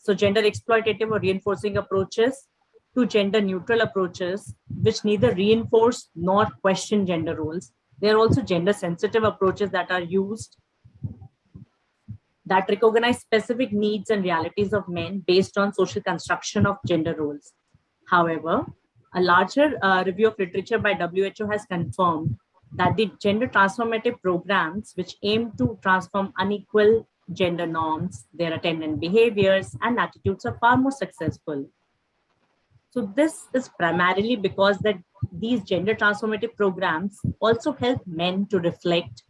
so gender exploitative or reinforcing approaches, to gender neutral approaches, which neither reinforce nor question gender roles. There are also gender sensitive approaches that are used that recognize specific needs and realities of men based on social construction of gender roles. However, a larger review of literature by WHO has confirmed that the gender transformative programs, which aim to transform unequal gender norms, their attendant behaviors, and attitudes, are far more successful. So this is primarily because that these gender transformative programs also help men to reflect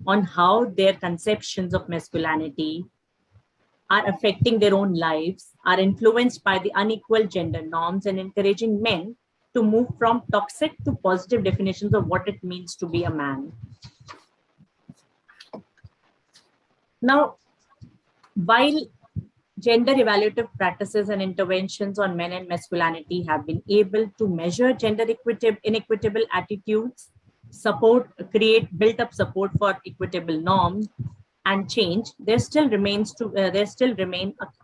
on how their conceptions of masculinity are affecting their own lives, are influenced by the unequal gender norms, and encouraging men to move from toxic to positive definitions of what it means to be a man. Now, while gender evaluative practices and interventions on men and masculinity have been able to measure gender inequitable attitudes, build up support for equitable norms and change, there still remain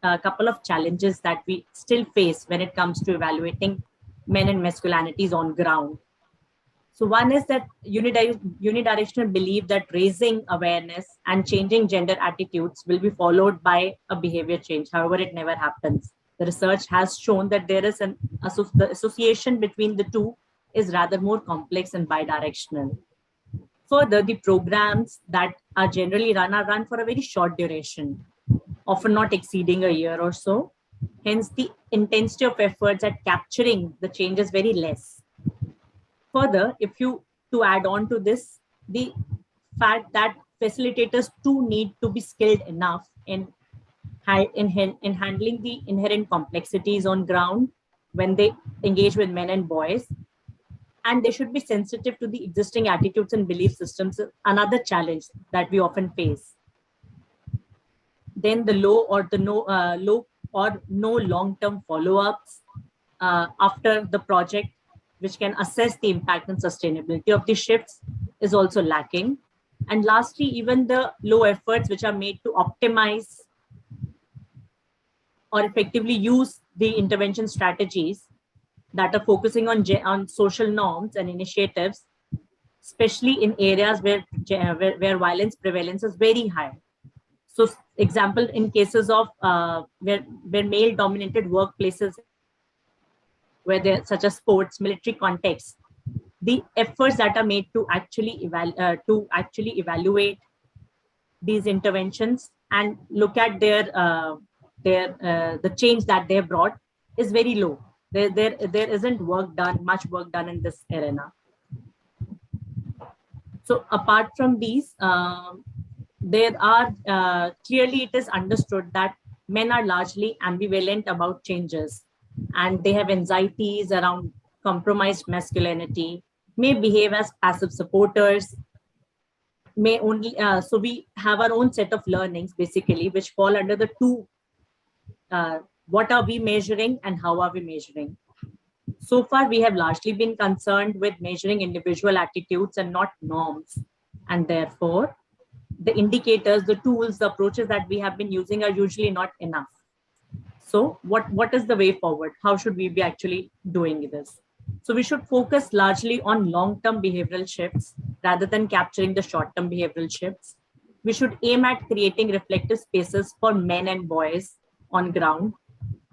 a couple of challenges that we still face when it comes to evaluating men and masculinities on ground. So one is that unidirectional belief that raising awareness and changing gender attitudes will be followed by a behavior change. However, it never happens. The research has shown that there is the association between the two is rather more complex and bidirectional. Further, the programs that are generally run for a very short duration, often not exceeding a year or so. Hence, the intensity of efforts at capturing the change is very less. Further, to add on to this, the fact that facilitators too need to be skilled enough in handling the inherent complexities on ground when they engage with men and boys, and they should be sensitive to the existing attitudes and belief systems, another challenge that we often face. Then the low or no long-term follow-ups after the project, which can assess the impact and sustainability of the shifts, is also lacking. And lastly, even the low efforts which are made to optimize or effectively use the intervention strategies that are focusing on social norms and initiatives, especially in areas where violence prevalence is very high. So, example, in cases of where male-dominated workplaces, where they're such as sports, military context, the efforts that are made to actually evaluate these interventions and look at the change that they brought is very low. There isn't much work done in this arena. So apart from these, there are clearly it is understood that men are largely ambivalent about changes, and they have anxieties around compromised masculinity, may behave as passive supporters, may only so we have our own set of learnings basically, which fall under the two: what are we measuring and how are we measuring. So far, we have largely been concerned with measuring individual attitudes and not norms. And therefore, the indicators, the tools, the approaches that we have been using are usually not enough. So what is the way forward? How should we be actually doing this? So we should focus largely on long-term behavioral shifts rather than capturing the short-term behavioral shifts. We should aim at creating reflective spaces for men and boys on ground.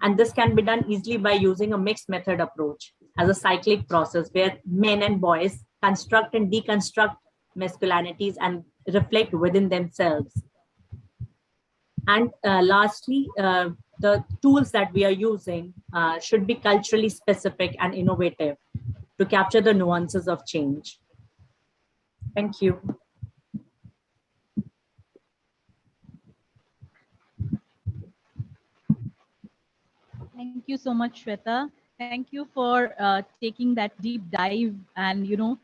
And this can be done easily by using a mixed method approach as a cyclic process where men and boys construct and deconstruct masculinities and reflect within themselves. And lastly, the tools that we are using should be culturally specific and innovative to capture the nuances of change. Thank you. Thank you so much, Shweta. Thank you for taking that deep dive and,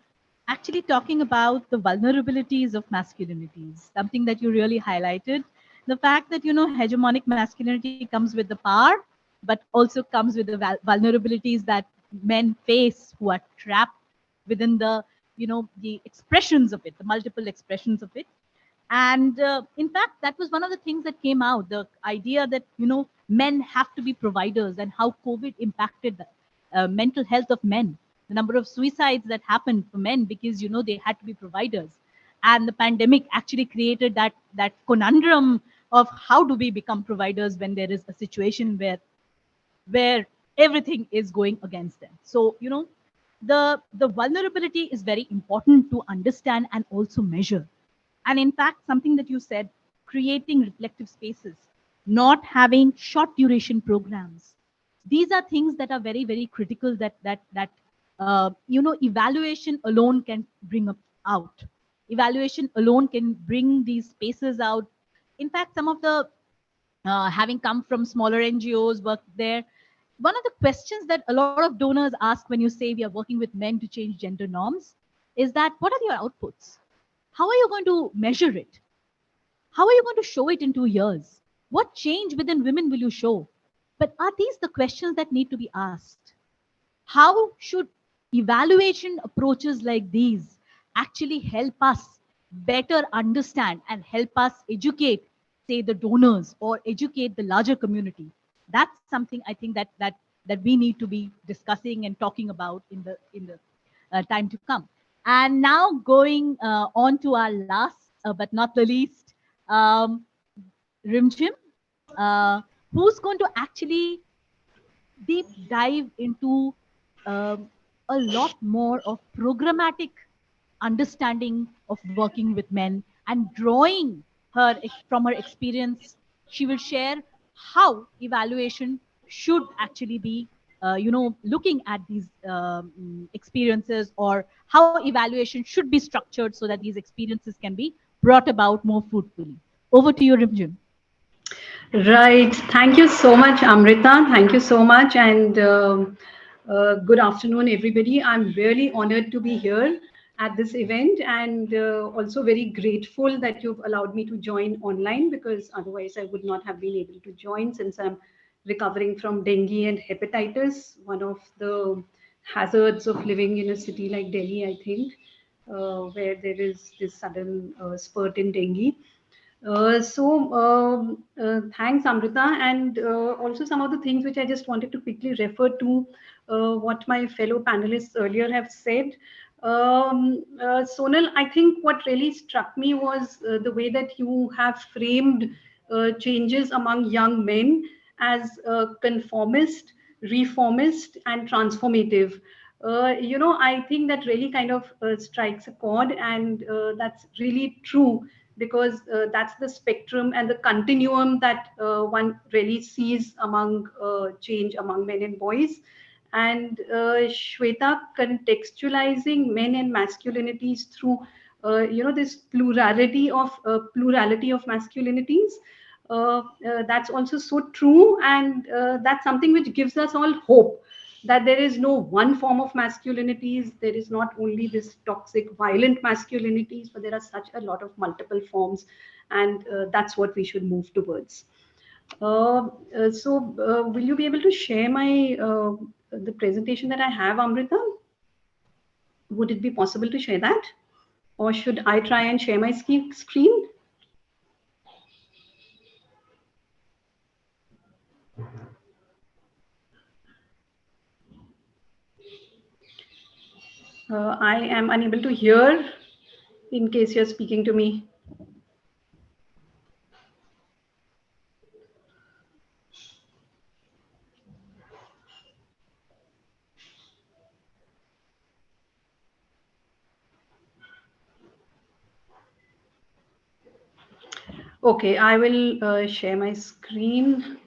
actually talking about the vulnerabilities of masculinities, something that you really highlighted. The fact that, hegemonic masculinity comes with the power, but also comes with the vulnerabilities that men face who are trapped within the expressions of it, the multiple expressions of it. And in fact, that was one of the things that came out, the idea that men have to be providers, and how COVID impacted the mental health of men, the number of suicides that happened for men because they had to be providers. And the pandemic actually created that conundrum of how do we become providers when there is a situation where everything is going against them. So the vulnerability is very important to understand and also measure. And in fact, something that you said, creating reflective spaces, not having short duration programs, these are things that are very, very critical, that evaluation alone can bring out. Evaluation alone can bring these spaces out. In fact, some of the having come from smaller NGOs, work there, one of the questions that a lot of donors ask when you say we are working with men to change gender norms is that, what are your outputs? How are you going to measure it? How are you going to show it in 2 years? What change within women will you show? But are these the questions that need to be asked? How should evaluation approaches like these actually help us better understand and help us educate, say, the donors, or educate the larger community? That's something I think that we need to be discussing and talking about in the time to come. And now going on to our last, but not the least, um, Rimjim, uh, who's going to actually deep dive into um, a lot more of programmatic understanding of working with men, and drawing from her experience. She will share how evaluation should actually be looking at these experiences, or how evaluation should be structured so that these experiences can be brought about more fruitfully. Over to you, Rimjim. Right. Thank you so much, Amrita. Thank you so much. And good afternoon, everybody. I'm really honored to be here at this event, and also very grateful that you've allowed me to join online, because otherwise I would not have been able to join, since I'm recovering from dengue and hepatitis, one of the hazards of living in a city like Delhi, I think, where there is this sudden spurt in dengue. Thanks, Amrita. And also some of the things which I just wanted to quickly refer to, what my fellow panelists earlier have said. Sonal, I think what really struck me was the way that you have framed changes among young men as conformist, reformist, and transformative. I think that really kind of strikes a chord, and that's really true, because that's the spectrum and the continuum that one really sees among change among men and boys. And Shweta contextualizing men and masculinities through this plurality of masculinities. That's also so true, and that's something which gives us all hope, that there is no one form of masculinities. There is not only this toxic, violent masculinities, but there are such a lot of multiple forms, and that's what we should move towards. Will you be able to share my the presentation that I have, Amrita? Would it be possible to share that, or should I try and share my screen? I am unable to hear in case you're speaking to me. Okay, I will share my screen.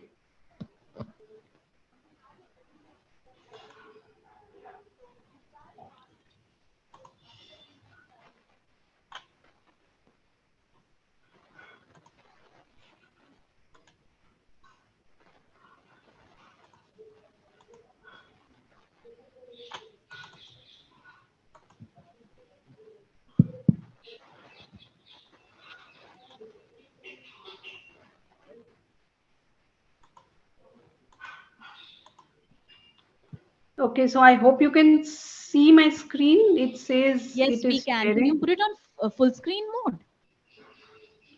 Okay, so I hope you can see my screen. It says Yes, it we is can. Can you sharing. put it on full screen mode?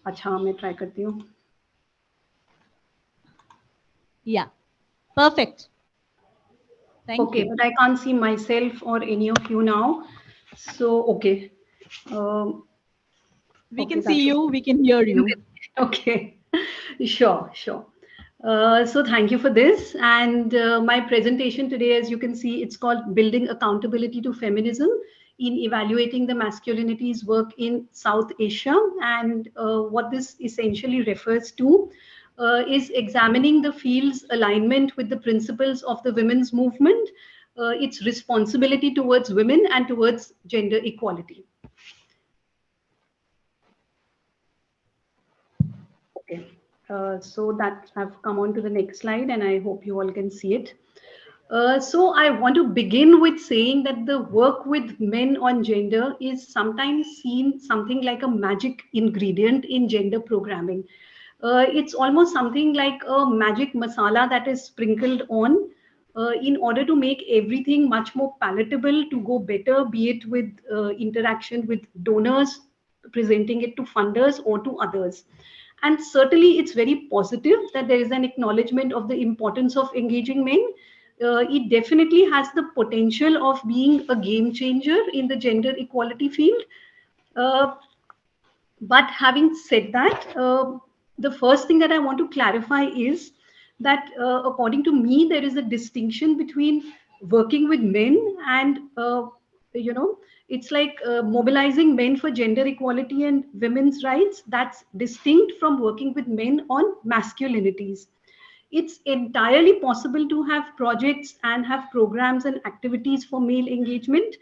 अच्छा मैं try करती हूँ. Yeah, perfect. Thank Okay, you. but I can't see myself or any of you now. So okay. Um, We okay, can see that should you, we can hear you. okay. Sure, sure. So thank you for this. And my presentation today, as you can see, it's called Building Accountability to Feminism in Evaluating the Masculinities Work in South Asia. And what this essentially refers to is examining the field's alignment with the principles of the women's movement, its responsibility towards women and towards gender equality. Okay, so that I've come on to the next slide and I hope you all can see it. So I want to begin with saying that the work with men on gender is sometimes seen something like a magic ingredient in gender programming. It's almost something like a magic masala that is sprinkled on in order to make everything much more palatable to go better, be it with interaction with donors, presenting it to funders or to others. And certainly it's very positive that there is an acknowledgement of the importance of engaging men. It definitely has the potential of being a game changer in the gender equality field. Uh, but having said that, the first thing that I want to clarify is that, according to me, there is a distinction between working with men and, you know, it's like mobilizing men for gender equality and women's rights. That's distinct from working with men on masculinities. It's entirely possible to have projects and have programs and activities for male engagement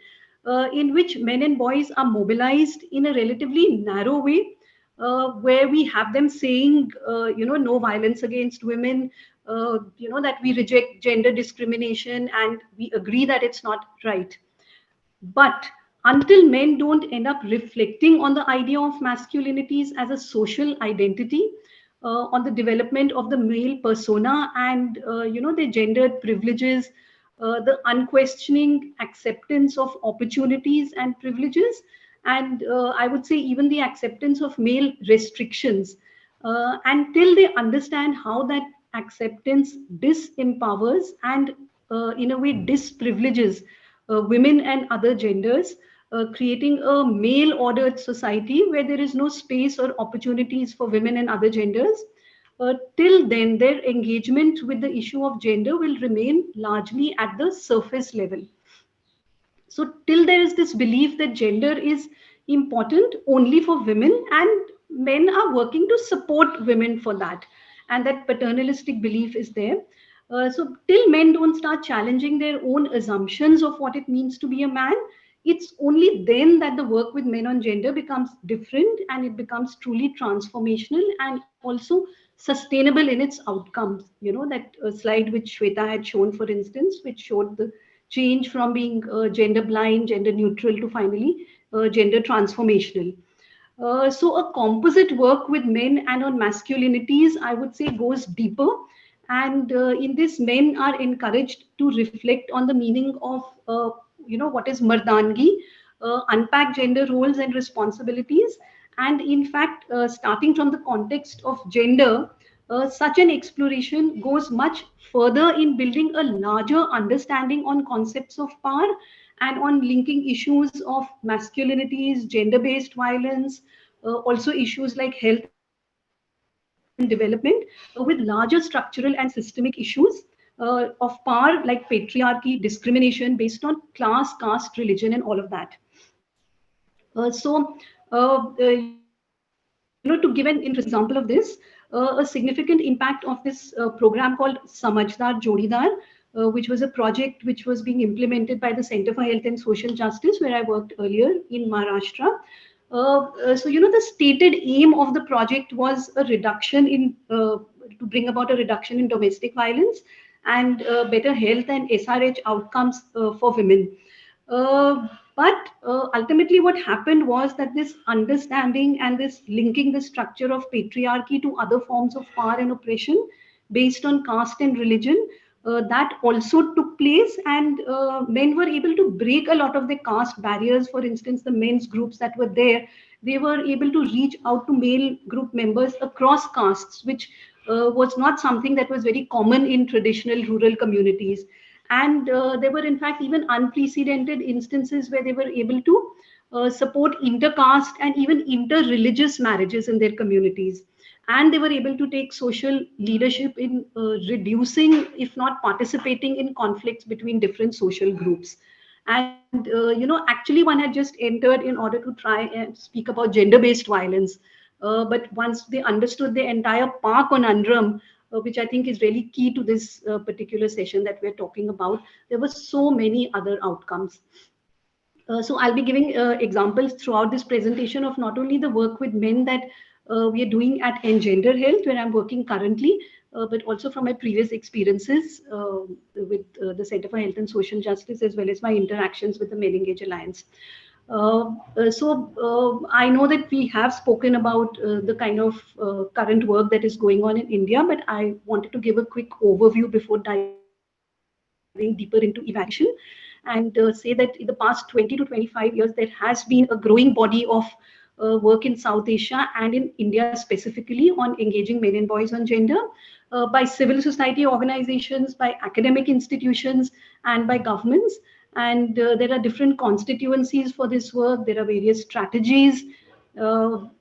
in which men and boys are mobilized in a relatively narrow way, where we have them saying, no violence against women, that we reject gender discrimination and we agree that it's not right. But until men don't end up reflecting on the idea of masculinities as a social identity, on the development of the male persona and their gendered privileges, the unquestioning acceptance of opportunities and privileges, and I would say even the acceptance of male restrictions, until they understand how that acceptance disempowers and in a way disprivileges women and other genders, creating a male ordered society where there is no space or opportunities for women and other genders. Till then, their engagement with the issue of gender will remain largely at the surface level. So, till there is this belief that gender is important only for women and men are working to support women for that, and that paternalistic belief is there. So, till men don't start challenging their own assumptions of what it means to be a man, it's only then that the work with men on gender becomes different and it becomes truly transformational and also sustainable in its outcomes. You know, that slide which Shweta had shown, for instance, which showed the change from being gender blind, gender neutral to finally gender transformational. So a composite work with men and on masculinities, I would say, goes deeper. And in this, men are encouraged to reflect on the meaning of, what is mardangi, unpack gender roles and responsibilities. And in fact, starting from the context of gender, such an exploration goes much further in building a larger understanding on concepts of power and on linking issues of masculinities, gender-based violence, also issues like health and development, with larger structural and systemic issues of power like patriarchy, discrimination based on class, caste, religion, and all of that. To give an interesting example of this, a significant impact of this program called Samajhdar Jodidar, which was a project which was being implemented by the Center for Health and Social Justice, where I worked earlier in Maharashtra. The stated aim of the project was a reduction in, to bring about a reduction in domestic violence and better health and SRH outcomes for women. But ultimately, what happened was that this understanding and this linking the structure of patriarchy to other forms of power and oppression based on caste and religion that also took place, and men were able to break a lot of the caste barriers. For instance, the men's groups that were there, they were able to reach out to male group members across castes, which was not something that was very common in traditional rural communities. And there were, in fact, even unprecedented instances where they were able to support intercaste and even inter-religious marriages in their communities. And they were able to take social leadership in reducing, if not participating in, conflicts between different social groups. And actually one had just entered in order to try and speak about gender-based violence. But once they understood the entire power conundrum, which I think is really key to this particular session that we're talking about, there were so many other outcomes. So I'll be giving examples throughout this presentation of not only the work with men that we are doing at Engender Health, where I'm working currently, but also from my previous experiences with the Center for Health and Social Justice, as well as my interactions with the Men Engage Alliance. I know that we have spoken about the kind of current work that is going on in India, but I wanted to give a quick overview before diving deeper into evaluation, and say that in the past 20 to 25 years, there has been a growing body of work in South Asia and in India specifically on engaging men and boys on gender by civil society organizations, by academic institutions, and by governments. And there are different constituencies for this work. There are various strategies. Some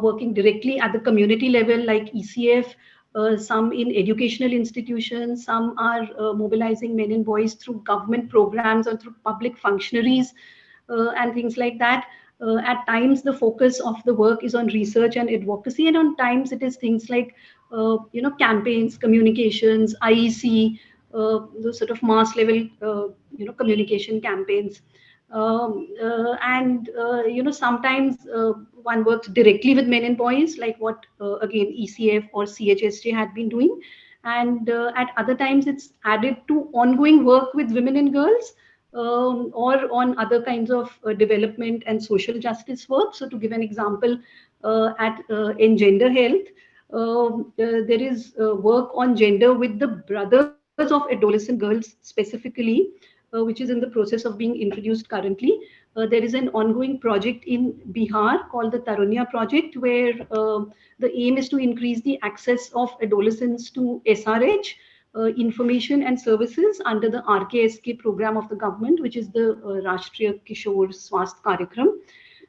working directly at the community level, like ECF, some in educational institutions, some are mobilizing men and boys through government programs or through public functionaries and things like that. At times, the focus of the work is on research and advocacy, and on times it is things like, campaigns, communications, IEC, those sort of mass level, communication campaigns. Sometimes one works directly with men and boys, like what again ECF or CHSJ had been doing, and at other times it's added to ongoing work with women and girls, or on other kinds of development and social justice work. So to give an example, in Gender Health, there is work on gender with the brothers of adolescent girls specifically, which is in the process of being introduced currently. There is an ongoing project in Bihar called the Tarunya project, where the aim is to increase the access of adolescents to SRH, information and services under the RKSK program of the government, which is the Rashtriya Kishore Swasth Karyakram.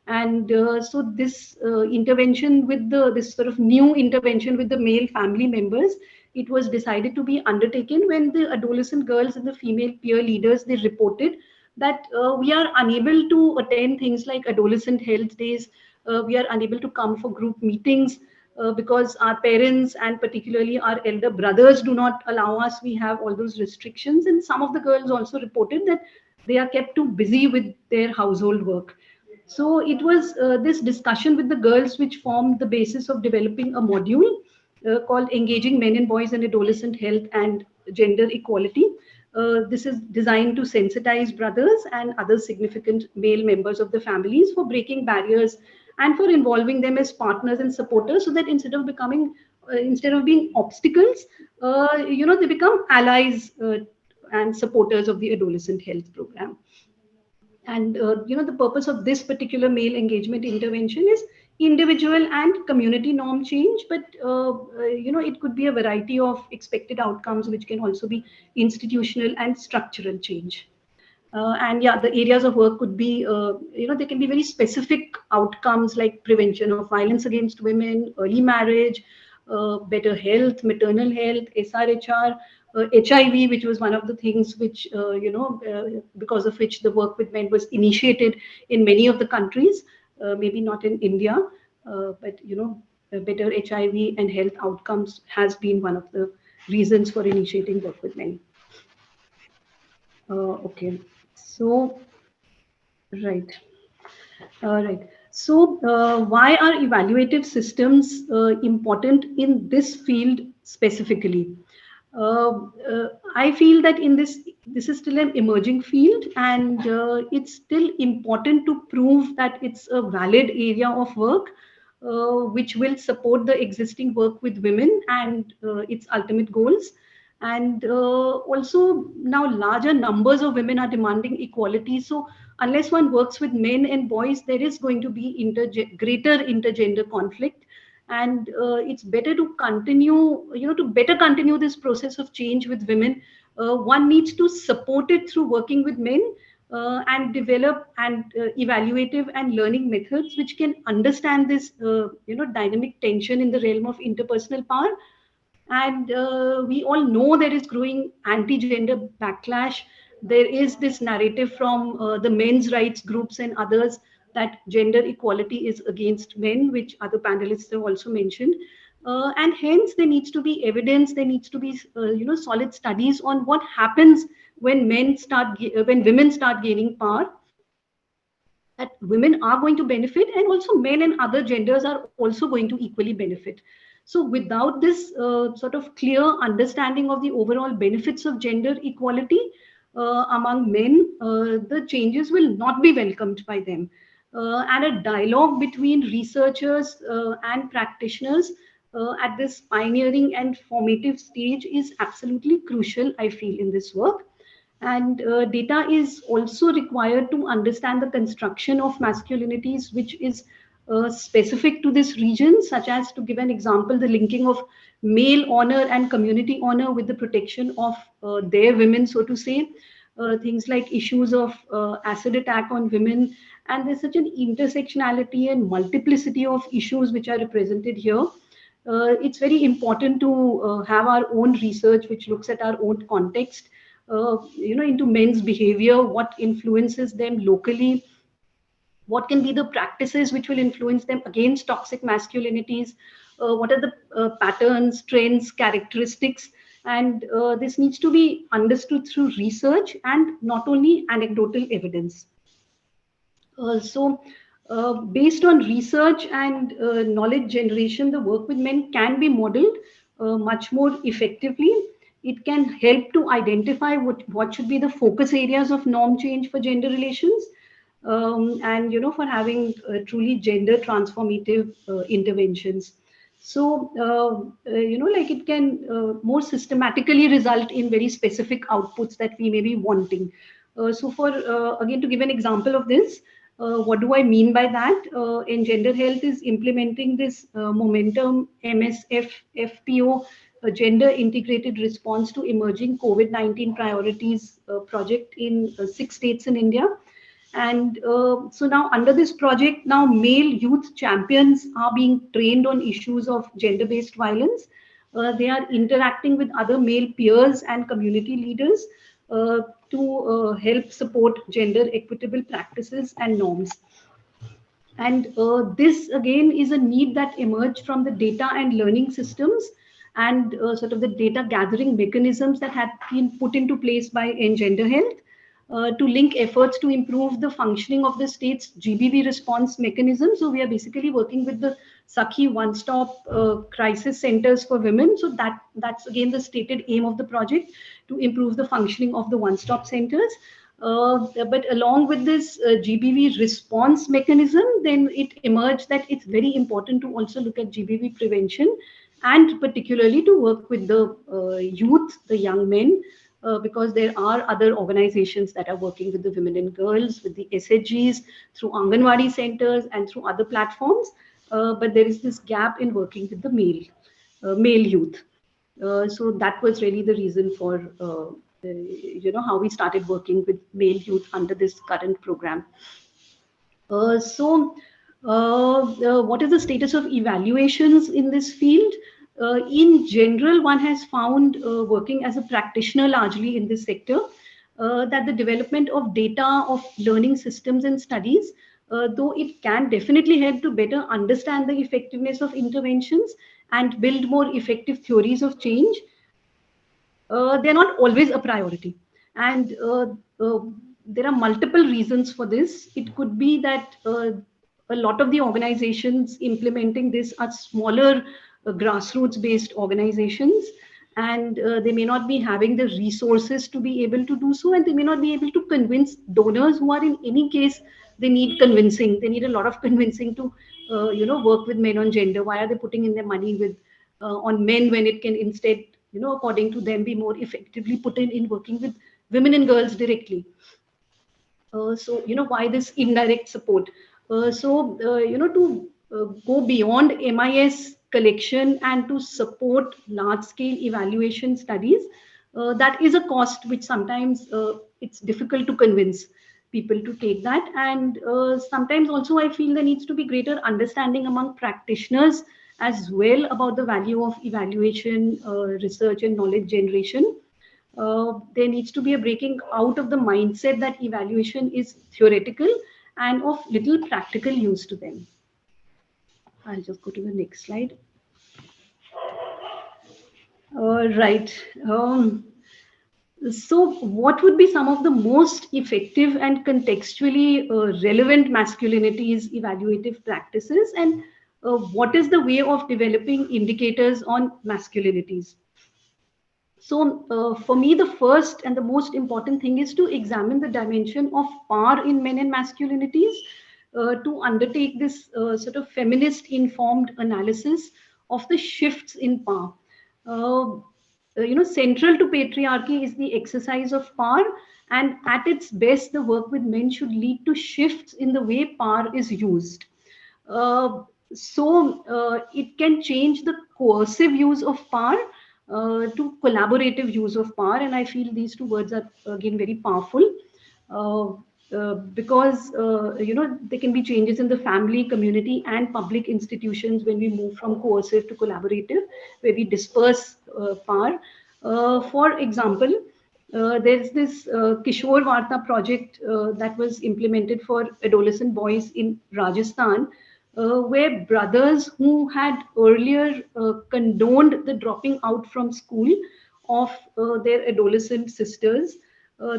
And so this intervention with this sort of new intervention with the male family members, it was decided to be undertaken when the adolescent girls and the female peer leaders, they reported that we are unable to attend things like adolescent health days. We are unable to come for group meetings because our parents and particularly our elder brothers do not allow us. We have all those restrictions. And some of the girls also reported that they are kept too busy with their household work. So it was this discussion with the girls which formed the basis of developing a module called Engaging Men and Boys in Adolescent Health and Gender Equality. This is designed to sensitize brothers and other significant male members of the families for breaking barriers and for involving them as partners and supporters, so that instead of being obstacles, they become allies and supporters of the adolescent health program. And the purpose of this particular male engagement intervention is individual and community norm change, but it could be a variety of expected outcomes, which can also be institutional and structural change. The areas of work could be, they can be very specific outcomes like prevention of violence against women, early marriage, better health, maternal health, SRHR, HIV, which was one of the things which, because of which the work with men was initiated in many of the countries, maybe not in India, but, better HIV and health outcomes has been one of the reasons for initiating work with men. Okay, so, right. So why are evaluative systems important in this field specifically? I feel that in this is still an emerging field, and it's still important to prove that it's a valid area of work. which will support the existing work with women and its ultimate goals. And also now larger numbers of women are demanding equality. So unless one works with men and boys, there is going to be greater intergender conflict. And it's better to continue, to better continue this process of change with women. One needs to support it through working with men and develop and evaluative and learning methods which can understand this, dynamic tension in the realm of interpersonal power. And we all know there is growing anti-gender backlash. There is this narrative from the men's rights groups and others that gender equality is against men, which other panelists have also mentioned. And hence there needs to be evidence, there needs to be solid studies on what happens when when women start gaining power, that women are going to benefit, and also men and other genders are also going to equally benefit. So without this sort of clear understanding of the overall benefits of gender equality among men, the changes will not be welcomed by them. And a dialogue between researchers and practitioners at this pioneering and formative stage is absolutely crucial, I feel, in this work. And data is also required to understand the construction of masculinities, which is specific to this region, such as, to give an example, the linking of male honor and community honor with the protection of their women, so to say. Things like issues of acid attack on women. And there's such an intersectionality and multiplicity of issues which are represented here. It's very important to have our own research which looks at our own context, into men's behavior, what influences them locally, what can be the practices which will influence them against toxic masculinities, what are the patterns, trends, characteristics, and this needs to be understood through research and not only anecdotal evidence. Based on research and knowledge generation, the work with men can be modeled much more effectively. It can help to identify what should be the focus areas of norm change for gender relations, and for having truly gender transformative interventions. So it can more systematically result in very specific outputs that we may be wanting. Again, to give an example of this, what do I mean by that? In gender health is implementing this momentum MSF FPO, a gender integrated response to emerging COVID-19 priorities project in 6 states in India. And so now under this project, now male youth champions are being trained on issues of gender-based violence. They are interacting with other male peers and community leaders to help support gender equitable practices and norms. And this again is a need that emerged from the data and learning systems and sort of the data gathering mechanisms that had been put into place by Gender Health to link efforts to improve the functioning of the state's GBV response mechanism. So we are basically working with the Sakhi one-stop crisis centers for women. So that's again the stated aim of the project, to improve the functioning of the one-stop centers. But along with this GBV response mechanism, then it emerged that it's very important to also look at GBV prevention, and particularly to work with the youth, the young men, because there are other organizations that are working with the women and girls, with the SHGs, through Anganwadi centers and through other platforms. But there is this gap in working with the male youth. So that was really the reason for how we started working with male youth under this current program. What is the status of evaluations in this field? In general, one has found, working as a practitioner largely in this sector, that the development of data, of learning systems and studies, though it can definitely help to better understand the effectiveness of interventions and build more effective theories of change, they're not always a priority. And there are multiple reasons for this. It could be that a lot of the organizations implementing this are smaller, grassroots-based organizations, and they may not be having the resources to be able to do so, and they may not be able to convince donors who are in any case they need convincing. They need a lot of convincing to, work with men on gender. Why are they putting in their money with on men when it can instead, according to them, be more effectively put in working with women and girls directly? So, why this indirect support? To go beyond MIS collection and to support large-scale evaluation studies, that is a cost which sometimes it's difficult to convince people to take that. And sometimes also I feel there needs to be greater understanding among practitioners as well about the value of evaluation, research and knowledge generation. There needs to be a breaking out of the mindset that evaluation is theoretical and of little practical use to them. I'll just go to the next slide. Right. So what would be some of the most effective and contextually relevant masculinities evaluative practices, and what is the way of developing indicators on masculinities? So for me, the first and the most important thing is to examine the dimension of power in men and masculinities, to undertake this sort of feminist informed analysis of the shifts in power. Central to patriarchy is the exercise of power, and at its best, the work with men should lead to shifts in the way power is used. It can change the coercive use of power to collaborative use of power, and I feel these two words are again very powerful. Because there can be changes in the family, community and public institutions when we move from coercive to collaborative, where we disperse power. For example, there's this Kishore Varta project that was implemented for adolescent boys in Rajasthan, where brothers who had earlier condoned the dropping out from school of their adolescent sisters,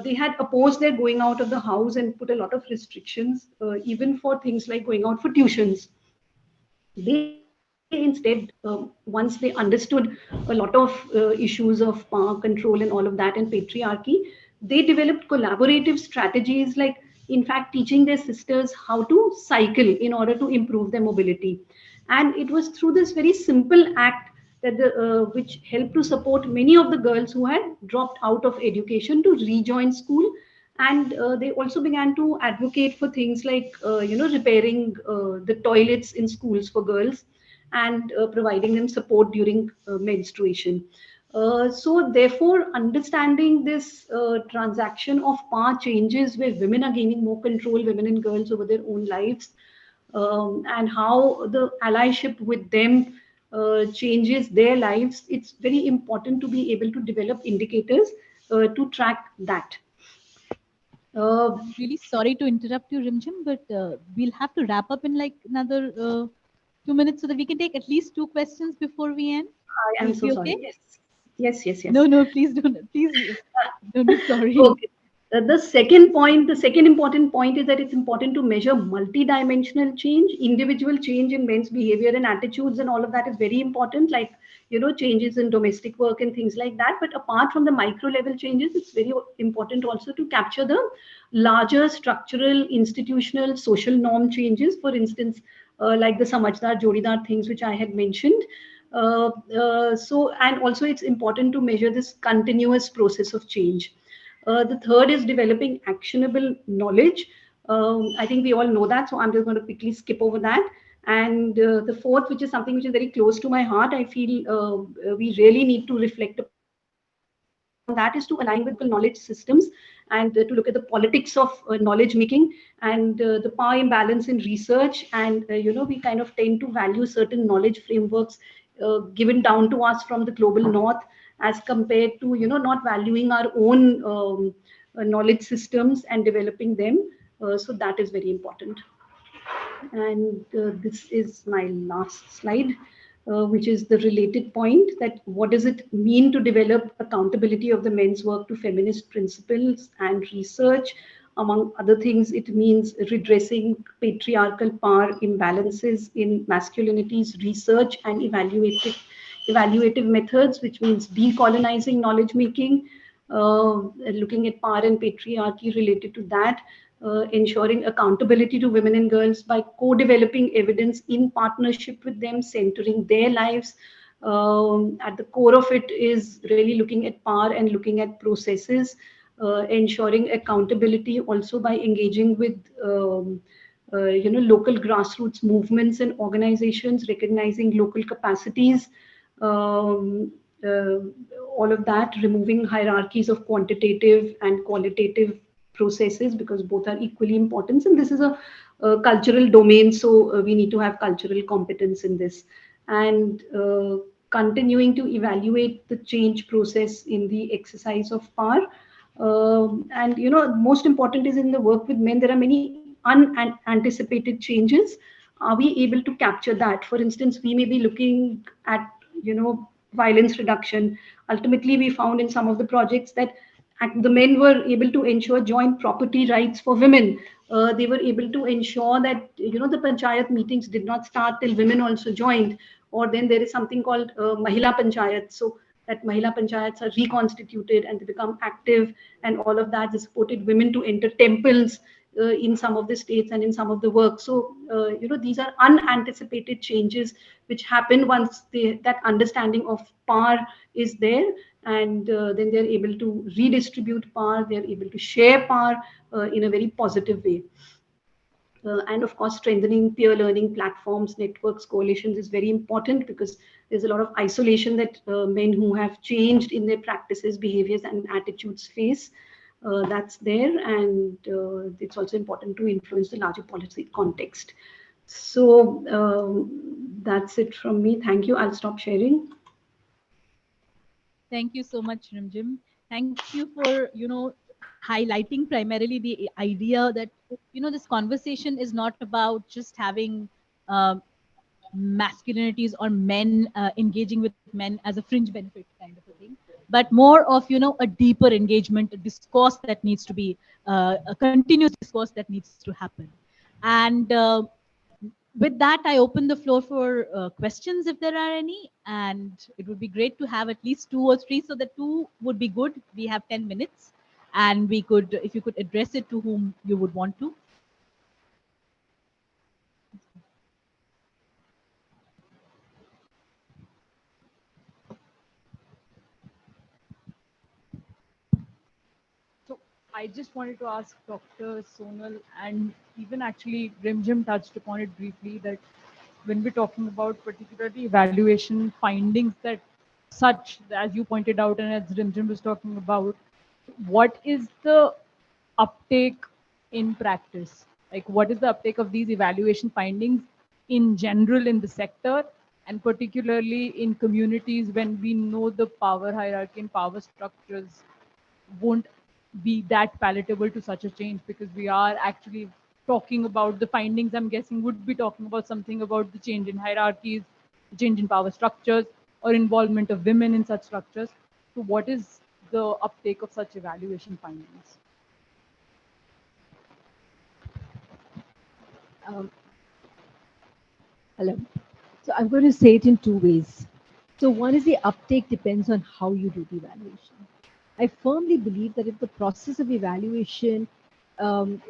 they had opposed their going out of the house and put a lot of restrictions, even for things like going out for tuitions. They instead, once they understood a lot of issues of power, control and all of that and patriarchy, they developed collaborative strategies, like in fact teaching their sisters how to cycle in order to improve their mobility. And it was through this very simple act that which helped to support many of the girls who had dropped out of education to rejoin school. And they also began to advocate for things like repairing the toilets in schools for girls, and providing them support during menstruation. So therefore, understanding this transaction of power changes where women are gaining more control, women and girls, over their own lives, and how the allyship with them changes their lives, it's very important to be able to develop indicators to track that. I'm really sorry to interrupt you, Rimjim, but we'll have to wrap up in like another 2 minutes so that we can take at least 2 questions before we end. I am so sorry. Okay? Yes. No, please don't. Please don't be sorry. Okay. The second important point is that it's important to measure multidimensional change, individual change in men's behavior and attitudes, and all of that is very important, like, changes in domestic work and things like that. But apart from the micro level changes, it's very important also to capture the larger structural, institutional, social norm changes, for instance, like the Samajhdar, Jodidar things, which I had mentioned. And also it's important to measure this continuous process of change. The third is developing actionable knowledge. I think we all know that, so I'm just going to quickly skip over that. And the fourth, which is something which is very close to my heart, I feel we really need to reflect upon that, is to align with the knowledge systems and to look at the politics of knowledge making and the power imbalance in research. And we kind of tend to value certain knowledge frameworks given down to us from the global north, as compared to not valuing our own knowledge systems and developing them. So that is very important. And this is my last slide, which is the related point, that what does it mean to develop accountability of the men's work to feminist principles and research? Among other things, it means redressing patriarchal power imbalances in masculinities research and evaluative methods, which means decolonizing knowledge making, looking at power and patriarchy related to that, ensuring accountability to women and girls by co-developing evidence in partnership with them, centering their lives. At the core of it is really looking at power and looking at processes, ensuring accountability also by engaging with local grassroots movements and organizations, recognizing local capacities, um, uh, all of that, removing hierarchies of quantitative and qualitative processes, because both are equally important. And this is a cultural domain, so we need to have cultural competence in this. And continuing to evaluate the change process in the exercise of power. And most important is in the work with men, there are many unanticipated changes. Are we able to capture that? For instance, we may be looking at violence reduction. Ultimately, we found in some of the projects that the men were able to ensure joint property rights for women. They were able to ensure that the panchayat meetings did not start till women also joined. Or then there is something called mahila panchayat, so that mahila panchayats are reconstituted and they become active, and all of that has supported women to enter temples in some of the states and in some of the work. So these are unanticipated changes which happen once that understanding of power is there, and then they're able to redistribute power, they're able to share power in a very positive way. And of course, strengthening peer learning platforms, networks, coalitions is very important, because there's a lot of isolation that men who have changed in their practices, behaviors, and attitudes face. That's there, and it's also important to influence the larger policy context. So that's it from me. Thank you. I'll stop sharing. Thank you so much, Rimjim. Thank you for, highlighting primarily the idea that, this conversation is not about just having masculinities or men engaging with men as a fringe benefit kind of a thing, but more of, a deeper engagement, a discourse that needs to be, a continuous discourse that needs to happen. And with that, I open the floor for questions if there are any, and it would be great to have at least 2 or 3, so that 2 would be good. We have 10 minutes, and we could, if you could address it to whom you would want to. So I just wanted to ask Dr. Sonal, and even actually Rimjim touched upon it briefly, that when we're talking about particularly evaluation findings, that such, as you pointed out and as Rimjim was talking about, what is the uptake in practice? Like, what is the uptake of these evaluation findings in general in the sector, and particularly in communities when we know the power hierarchy and power structures won't be that palatable to such a change, because we are actually talking about the findings, I'm guessing, would be talking about something about the change in hierarchies, change in power structures, or involvement of women in such structures. So what is the uptake of such evaluation findings? Hello. So I'm going to say it in 2 ways. So one is the uptake depends on how you do the evaluation. I firmly believe that if the process of evaluation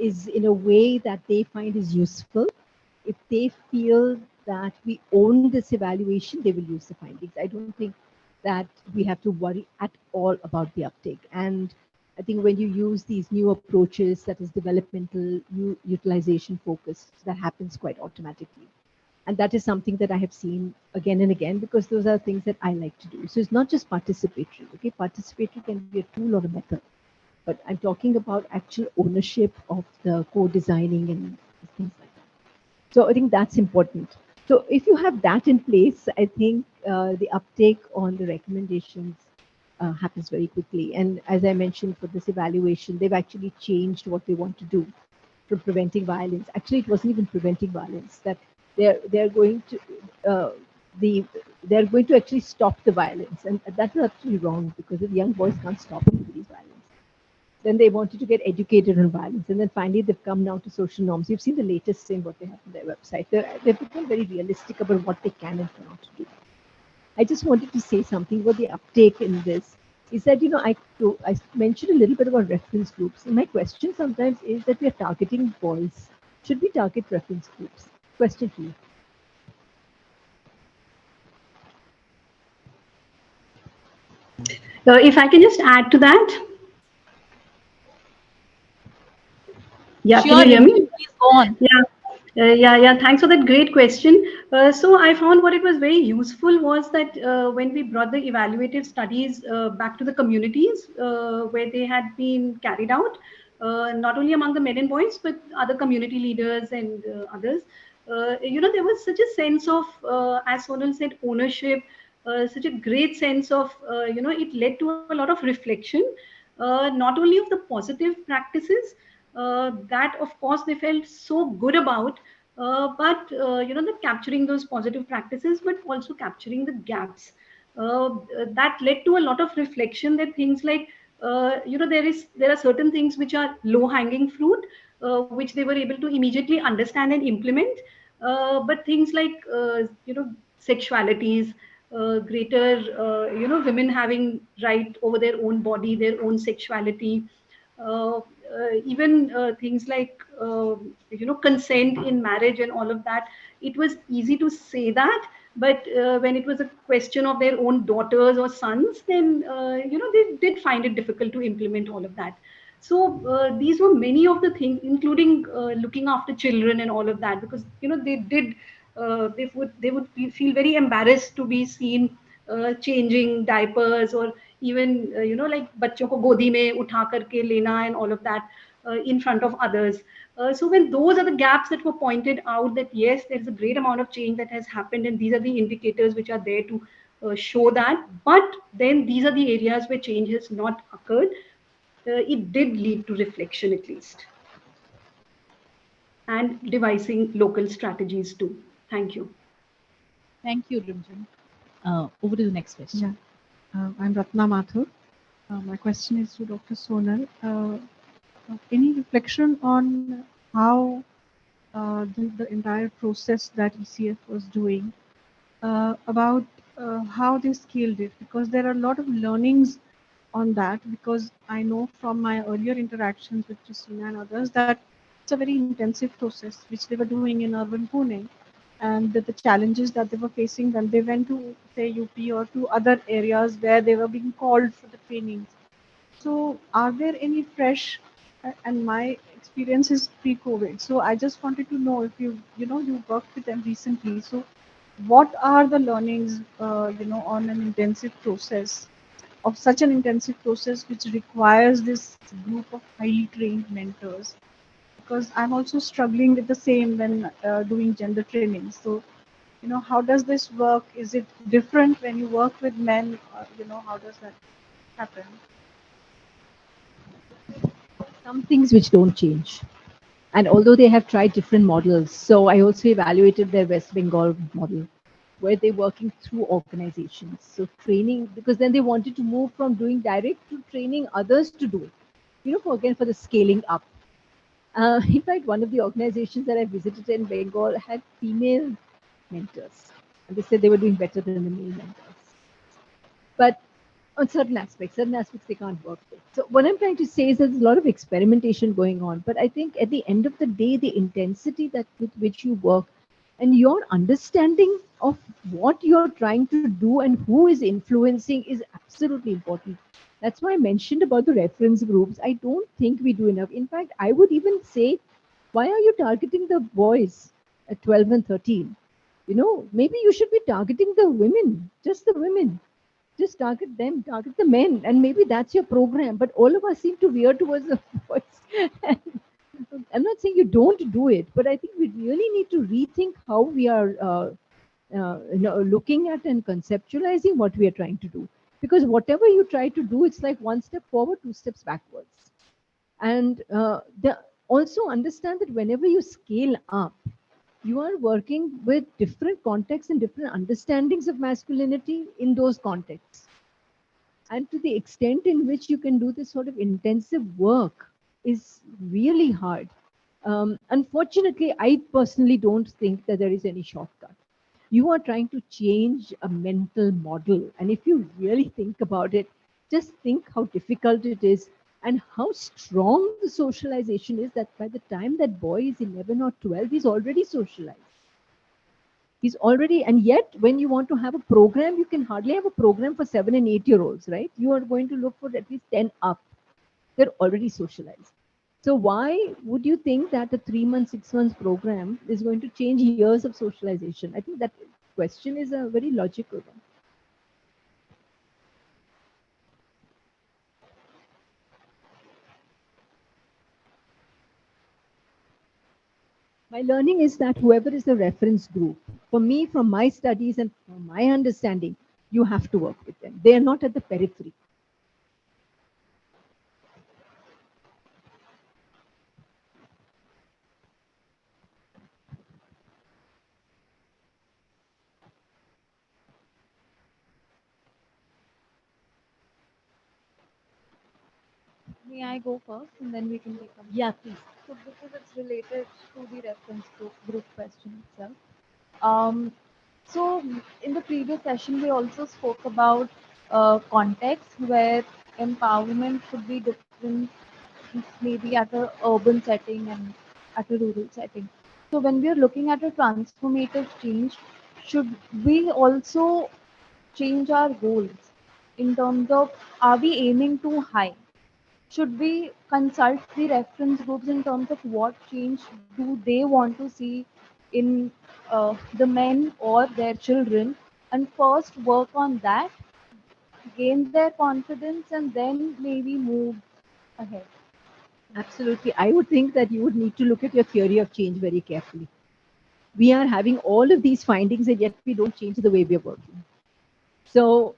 is in a way that they find is useful, if they feel that we own this evaluation, they will use the findings. I don't think that we have to worry at all about the uptake. And I think when you use these new approaches, that is developmental, utilization focused, that happens quite automatically. And that is something that I have seen again and again, because those are things that I like to do. So it's not just participatory. Okay, participatory can be a tool or a method, but I'm talking about actual ownership of the co-designing and things like that. So I think that's important. So if you have that in place, I think the uptake on the recommendations happens very quickly. And as I mentioned, for this evaluation, they've actually changed what they want to do from preventing violence. Actually, it wasn't even preventing violence. That they're going to they're going to actually stop the violence, and that is actually wrong, because the young boys can't stop anybody's violence. Then they wanted to get educated on violence, and then finally they've come now to social norms. You've seen the latest thing what they have on their website. They've become very realistic about what they can and cannot do. I just wanted to say something about the uptake in this. is that, I mentioned a little bit about reference groups. And my question sometimes is that we are targeting boys. Should we target reference groups? Question to you. If I can just add to that. Yeah, Sure, can you hear me? please go on. Yeah. Thanks for that great question. So I found what it was very useful was that when we brought the evaluative studies back to the communities where they had been carried out, not only among the men and boys, but other community leaders and others, there was such a sense of, as Sonal said, ownership, such a great sense of, it led to a lot of reflection, not only of the positive practices, that of course they felt so good about, but the capturing those positive practices, but also capturing the gaps, that led to a lot of reflection, that things like there are certain things which are low hanging fruit, which they were able to immediately understand and implement, but things like sexualities, greater women having right over their own body, their own sexuality, even things like consent in marriage and all of that. It was easy to say that, but when it was a question of their own daughters or sons, then they did find it difficult to implement all of that. So these were many of the things, including looking after children and all of that, because they would feel very embarrassed to be seen changing diapers, or even like बच्चों को गोदी में उठा करके लेना and all of that in front of others. So when those are the gaps that were pointed out, that yes, there is a great amount of change that has happened, and these are the indicators which are there to show that. But then these are the areas where change has not occurred. It did lead to reflection at least, and devising local strategies too. Thank you. Thank you, Rimjin. Over to the next question. I'm Ratna Mathur. My question is to Dr. Sonal. Any reflection on how the entire process that ECF was doing, about how they scaled it? Because there are a lot of learnings on that, because I know from my earlier interactions with Christina and others that it's a very intensive process which they were doing in urban Pune, and the challenges that they were facing when they went to, say, UP or to other areas where they were being called for the trainings. So are there any fresh, and my experience is pre-COVID, so I just wanted to know if you worked with them recently. So what are the learnings, on an intensive process, of such an intensive process which requires this group of highly trained mentors? Because I'm also struggling with the same when doing gender training. So, how does this work? Is it different when you work with men? How does that happen? Some things which don't change. And although they have tried different models, so I also evaluated their West Bengal model, where they're working through organizations. So training, because then they wanted to move from doing direct to training others to do it, for the scaling up. In fact, one of the organizations that I visited in Bengal had female mentors, and they said they were doing better than the male mentors. But on certain aspects they can't work with. So what I'm trying to say is there's a lot of experimentation going on, but I think at the end of the day, the intensity that with which you work and your understanding of what you're trying to do and who is influencing is absolutely important. That's why I mentioned about the reference groups. I don't think we do enough. In fact, I would even say, why are you targeting the boys at 12 and 13? Maybe you should be targeting the women, just the women. Just target them, target the men, and maybe that's your program. But all of us seem to veer towards the boys. I'm not saying you don't do it, but I think we really need to rethink how we are looking at and conceptualizing what we are trying to do. Because whatever you try to do, it's like one step forward, two steps backwards. And also understand that whenever you scale up, you are working with different contexts and different understandings of masculinity in those contexts. And to the extent in which you can do this sort of intensive work is really hard. Unfortunately, I personally don't think that there is any shortcut. You are trying to change a mental model. And if you really think about it, just think how difficult it is and how strong the socialization is, that by the time that boy is 11 or 12, he's already socialized. He's already, and yet when you want to have a program, you can hardly have a program for 7 and 8-year-olds, right? You are going to look for at least 10 up. They're already socialized. So why would you think that a 3-month, 6 months program is going to change years of socialization? I think that question is a very logical one. My learning is that whoever is the reference group, for me, from my studies and from my understanding, you have to work with them. They are not at the periphery. May I go first and then we can take up? Yeah, please. So because it's related to the reference group question itself. So in the previous session, we also spoke about context where empowerment could be different, maybe at a urban setting and at a rural setting. So when we are looking at a transformative change, should we also change our goals in terms of, are we aiming too high? Should we consult the reference groups in terms of what change do they want to see in the men or their children, and first work on that, gain their confidence, and then maybe move ahead? Absolutely. I would think that you would need to look at your theory of change very carefully. We are having all of these findings and yet we don't change the way we are working. So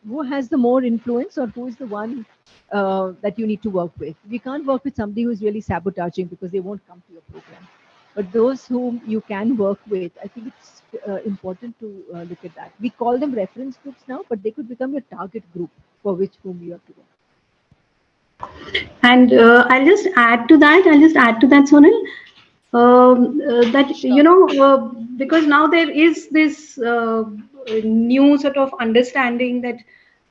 who has the more influence, or who is the one that you need to work with? We can't work with somebody who's really sabotaging, because they won't come to your program. But those whom you can work with, I think it's important to look at that. We call them reference groups now, but they could become your target group for whom you have to work. And I'll just add to that. Sonal. That because now there is this new sort of understanding that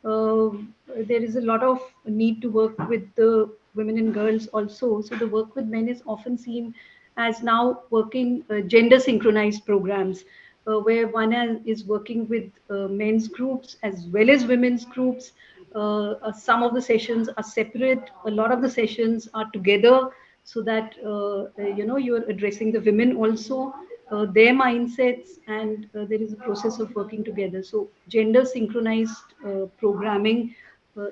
there is a lot of need to work with the women and girls also. So the work with men is often seen as now working gender synchronized programs, where one is working with men's groups as well as women's groups. Some of the sessions are separate, a lot of the sessions are together, so that you're addressing the women also, their mindsets, and there is a process of working together. So gender synchronized programming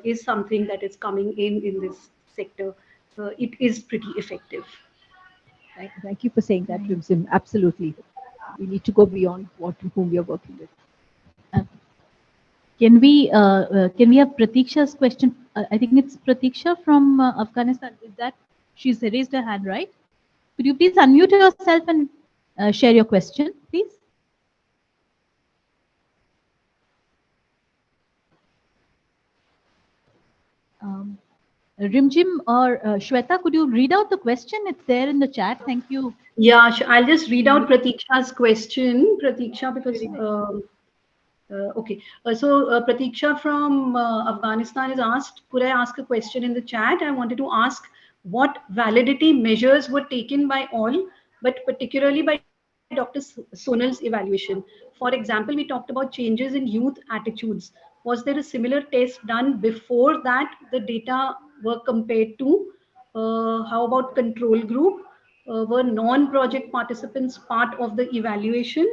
is something that is coming in this sector. It is pretty effective. Thank you for saying that, Rimsim. Absolutely. We need to go beyond whom we are working with. Can we have Pratiksha's question? I think it's Pratiksha from Afghanistan. Is that she's raised her hand, right? Could you please unmute yourself and share your question, please? Rimjim or Shweta, could you read out the question? It's there in the chat. Thank you. Yeah, I'll just read out Pratiksha's question. Pratiksha, because okay. So Pratiksha from Afghanistan is asked, could I ask a question in the chat? I wanted to ask what validity measures were taken by all, but particularly by Dr. Sonal's evaluation. For example, we talked about changes in youth attitudes. Was there a similar test done before that the data were compared to? How about control group? Were non-project participants part of the evaluation?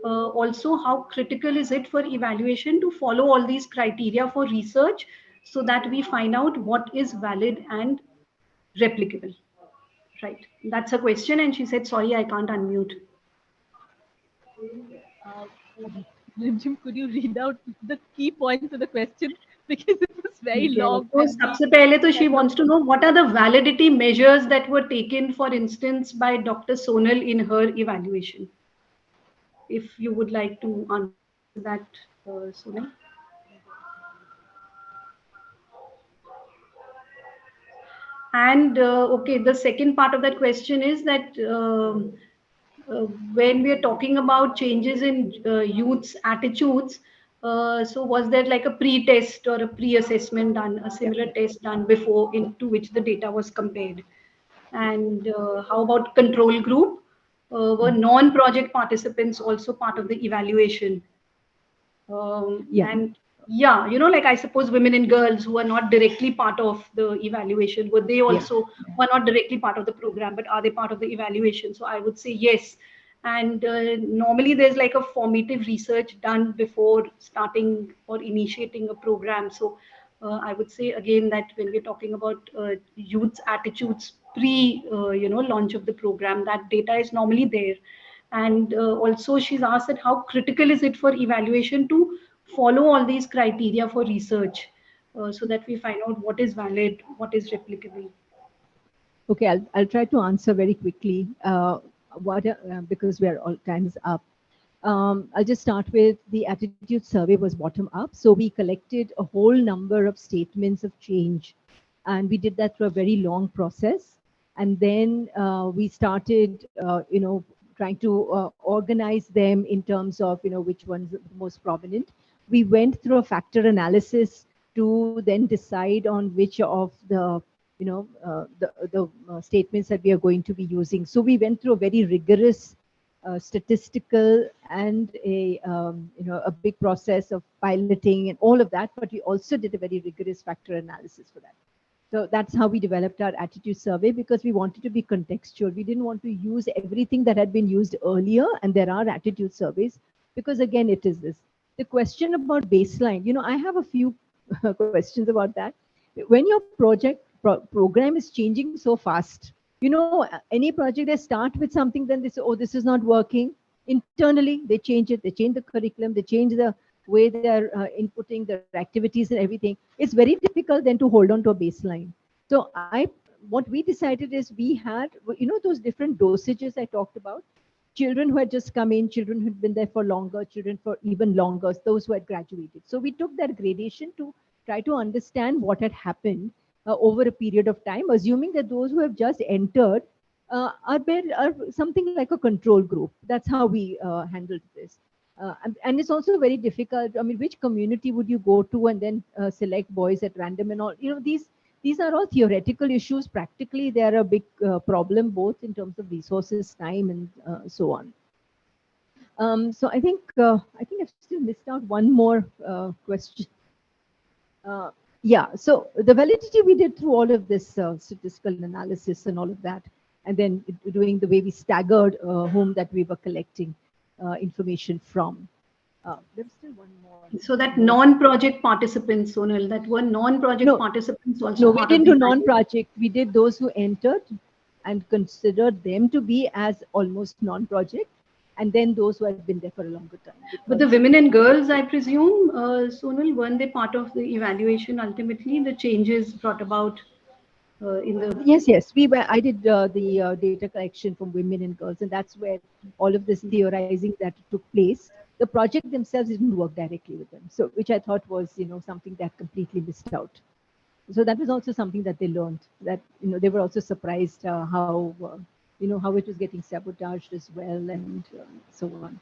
Also, how critical is it for evaluation to follow all these criteria for research, so that we find out what is valid and replicable? Right. That's a question. And she said, sorry, I can't unmute. Rimjim, could you read out the key points of the question? Because it was very long. So, she wants to know what are the validity measures that were taken, for instance, by Dr. Sonal in her evaluation. If you would like to answer that, Sonal. And okay, the second part of that question is that when we are talking about changes in youth's attitudes, So was there like a pre-test or a pre-assessment done, a similar test done before into which the data was compared? And how about control group? Were non-project participants also part of the evaluation? Yeah. And yeah, you know, like I suppose women and girls who are not directly part of the evaluation, were they also were not directly part of the program, but are they part of the evaluation? So I would say yes. And normally there's like a formative research done before starting or initiating a program. So I would say again that when we're talking about youth's attitudes pre, launch of the program, that data is normally there. And also she's asked that how critical is it for evaluation to follow all these criteria for research, so that we find out what is valid, what is replicable. Okay, I'll try to answer very quickly. Because we're all times up. I'll just start with the attitude survey was bottom up. So we collected a whole number of statements of change, and we did that through a very long process. And then we started, trying to organize them in terms of, which one's the most prominent. We went through a factor analysis to then decide on which of the statements that we are going to be using. So we went through a very rigorous statistical and a big process of piloting and all of that, but we also did a very rigorous factor analysis for that. So that's how we developed our attitude survey, because we wanted to be contextual. We didn't want to use everything that had been used earlier, and there are attitude surveys, because again, it is this. The question about baseline, I have a few questions about that. When your program is changing so fast, any project, they start with something, then they say, oh, this is not working. Internally, they change it, they change the curriculum, they change the way they are inputting their activities and everything. It's very difficult then to hold on to a baseline. So what we decided is we had, those different dosages I talked about, children who had just come in, children who had been there for longer, children for even longer, those who had graduated. So we took that gradation to try to understand what had happened over a period of time, assuming that those who have just entered are something like a control group. That's how we handled this. And it's also very difficult. I mean, which community would you go to and then select boys at random and all? These are all theoretical issues. Practically, they are a big problem, both in terms of resources, time, and so on. So I think I've still missed out one more question. Yeah, so the validity we did through all of this statistical analysis and all of that, and then doing the way we staggered whom that we were collecting information from. There's still one more. So that non-project participants, Sonal, that were non-project participants also. No, we didn't do non-project. We did those who entered and considered them to be as almost non-project, and then those who had been there for a longer time. But the women and girls, I presume, Sonal, weren't they part of the evaluation ultimately, the changes brought about in the... Yes, I did the data collection from women and girls, and that's where all of this theorizing that took place. The project themselves didn't work directly with them, so which I thought was, something that completely missed out. So that was also something that they learned, that, they were also surprised how it was getting sabotaged as well, and so on.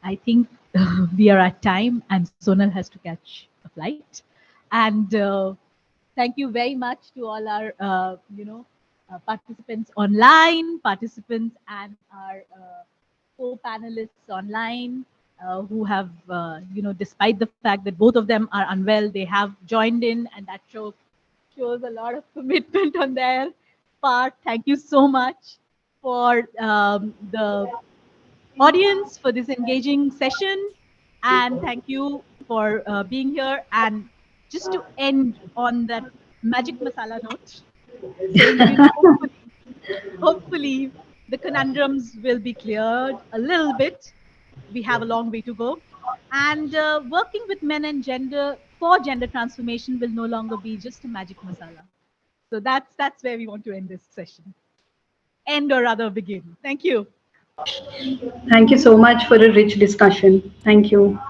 I think we are at time, and Sonal has to catch a flight. And thank you very much to all our, participants online, participants and our co-panelists online who have, despite the fact that both of them are unwell, they have joined in, and that shows a lot of commitment on their part. Thank you so much for the audience for this engaging session, and thank you for being here. And just to end on that magic masala note, hopefully the conundrums will be cleared a little bit. We have a long way to go, and working with men and gender for gender transformation will no longer be just a magic masala. So that's where we want to end this session. End, or rather begin. Thank you. Thank you so much for a rich discussion. Thank you.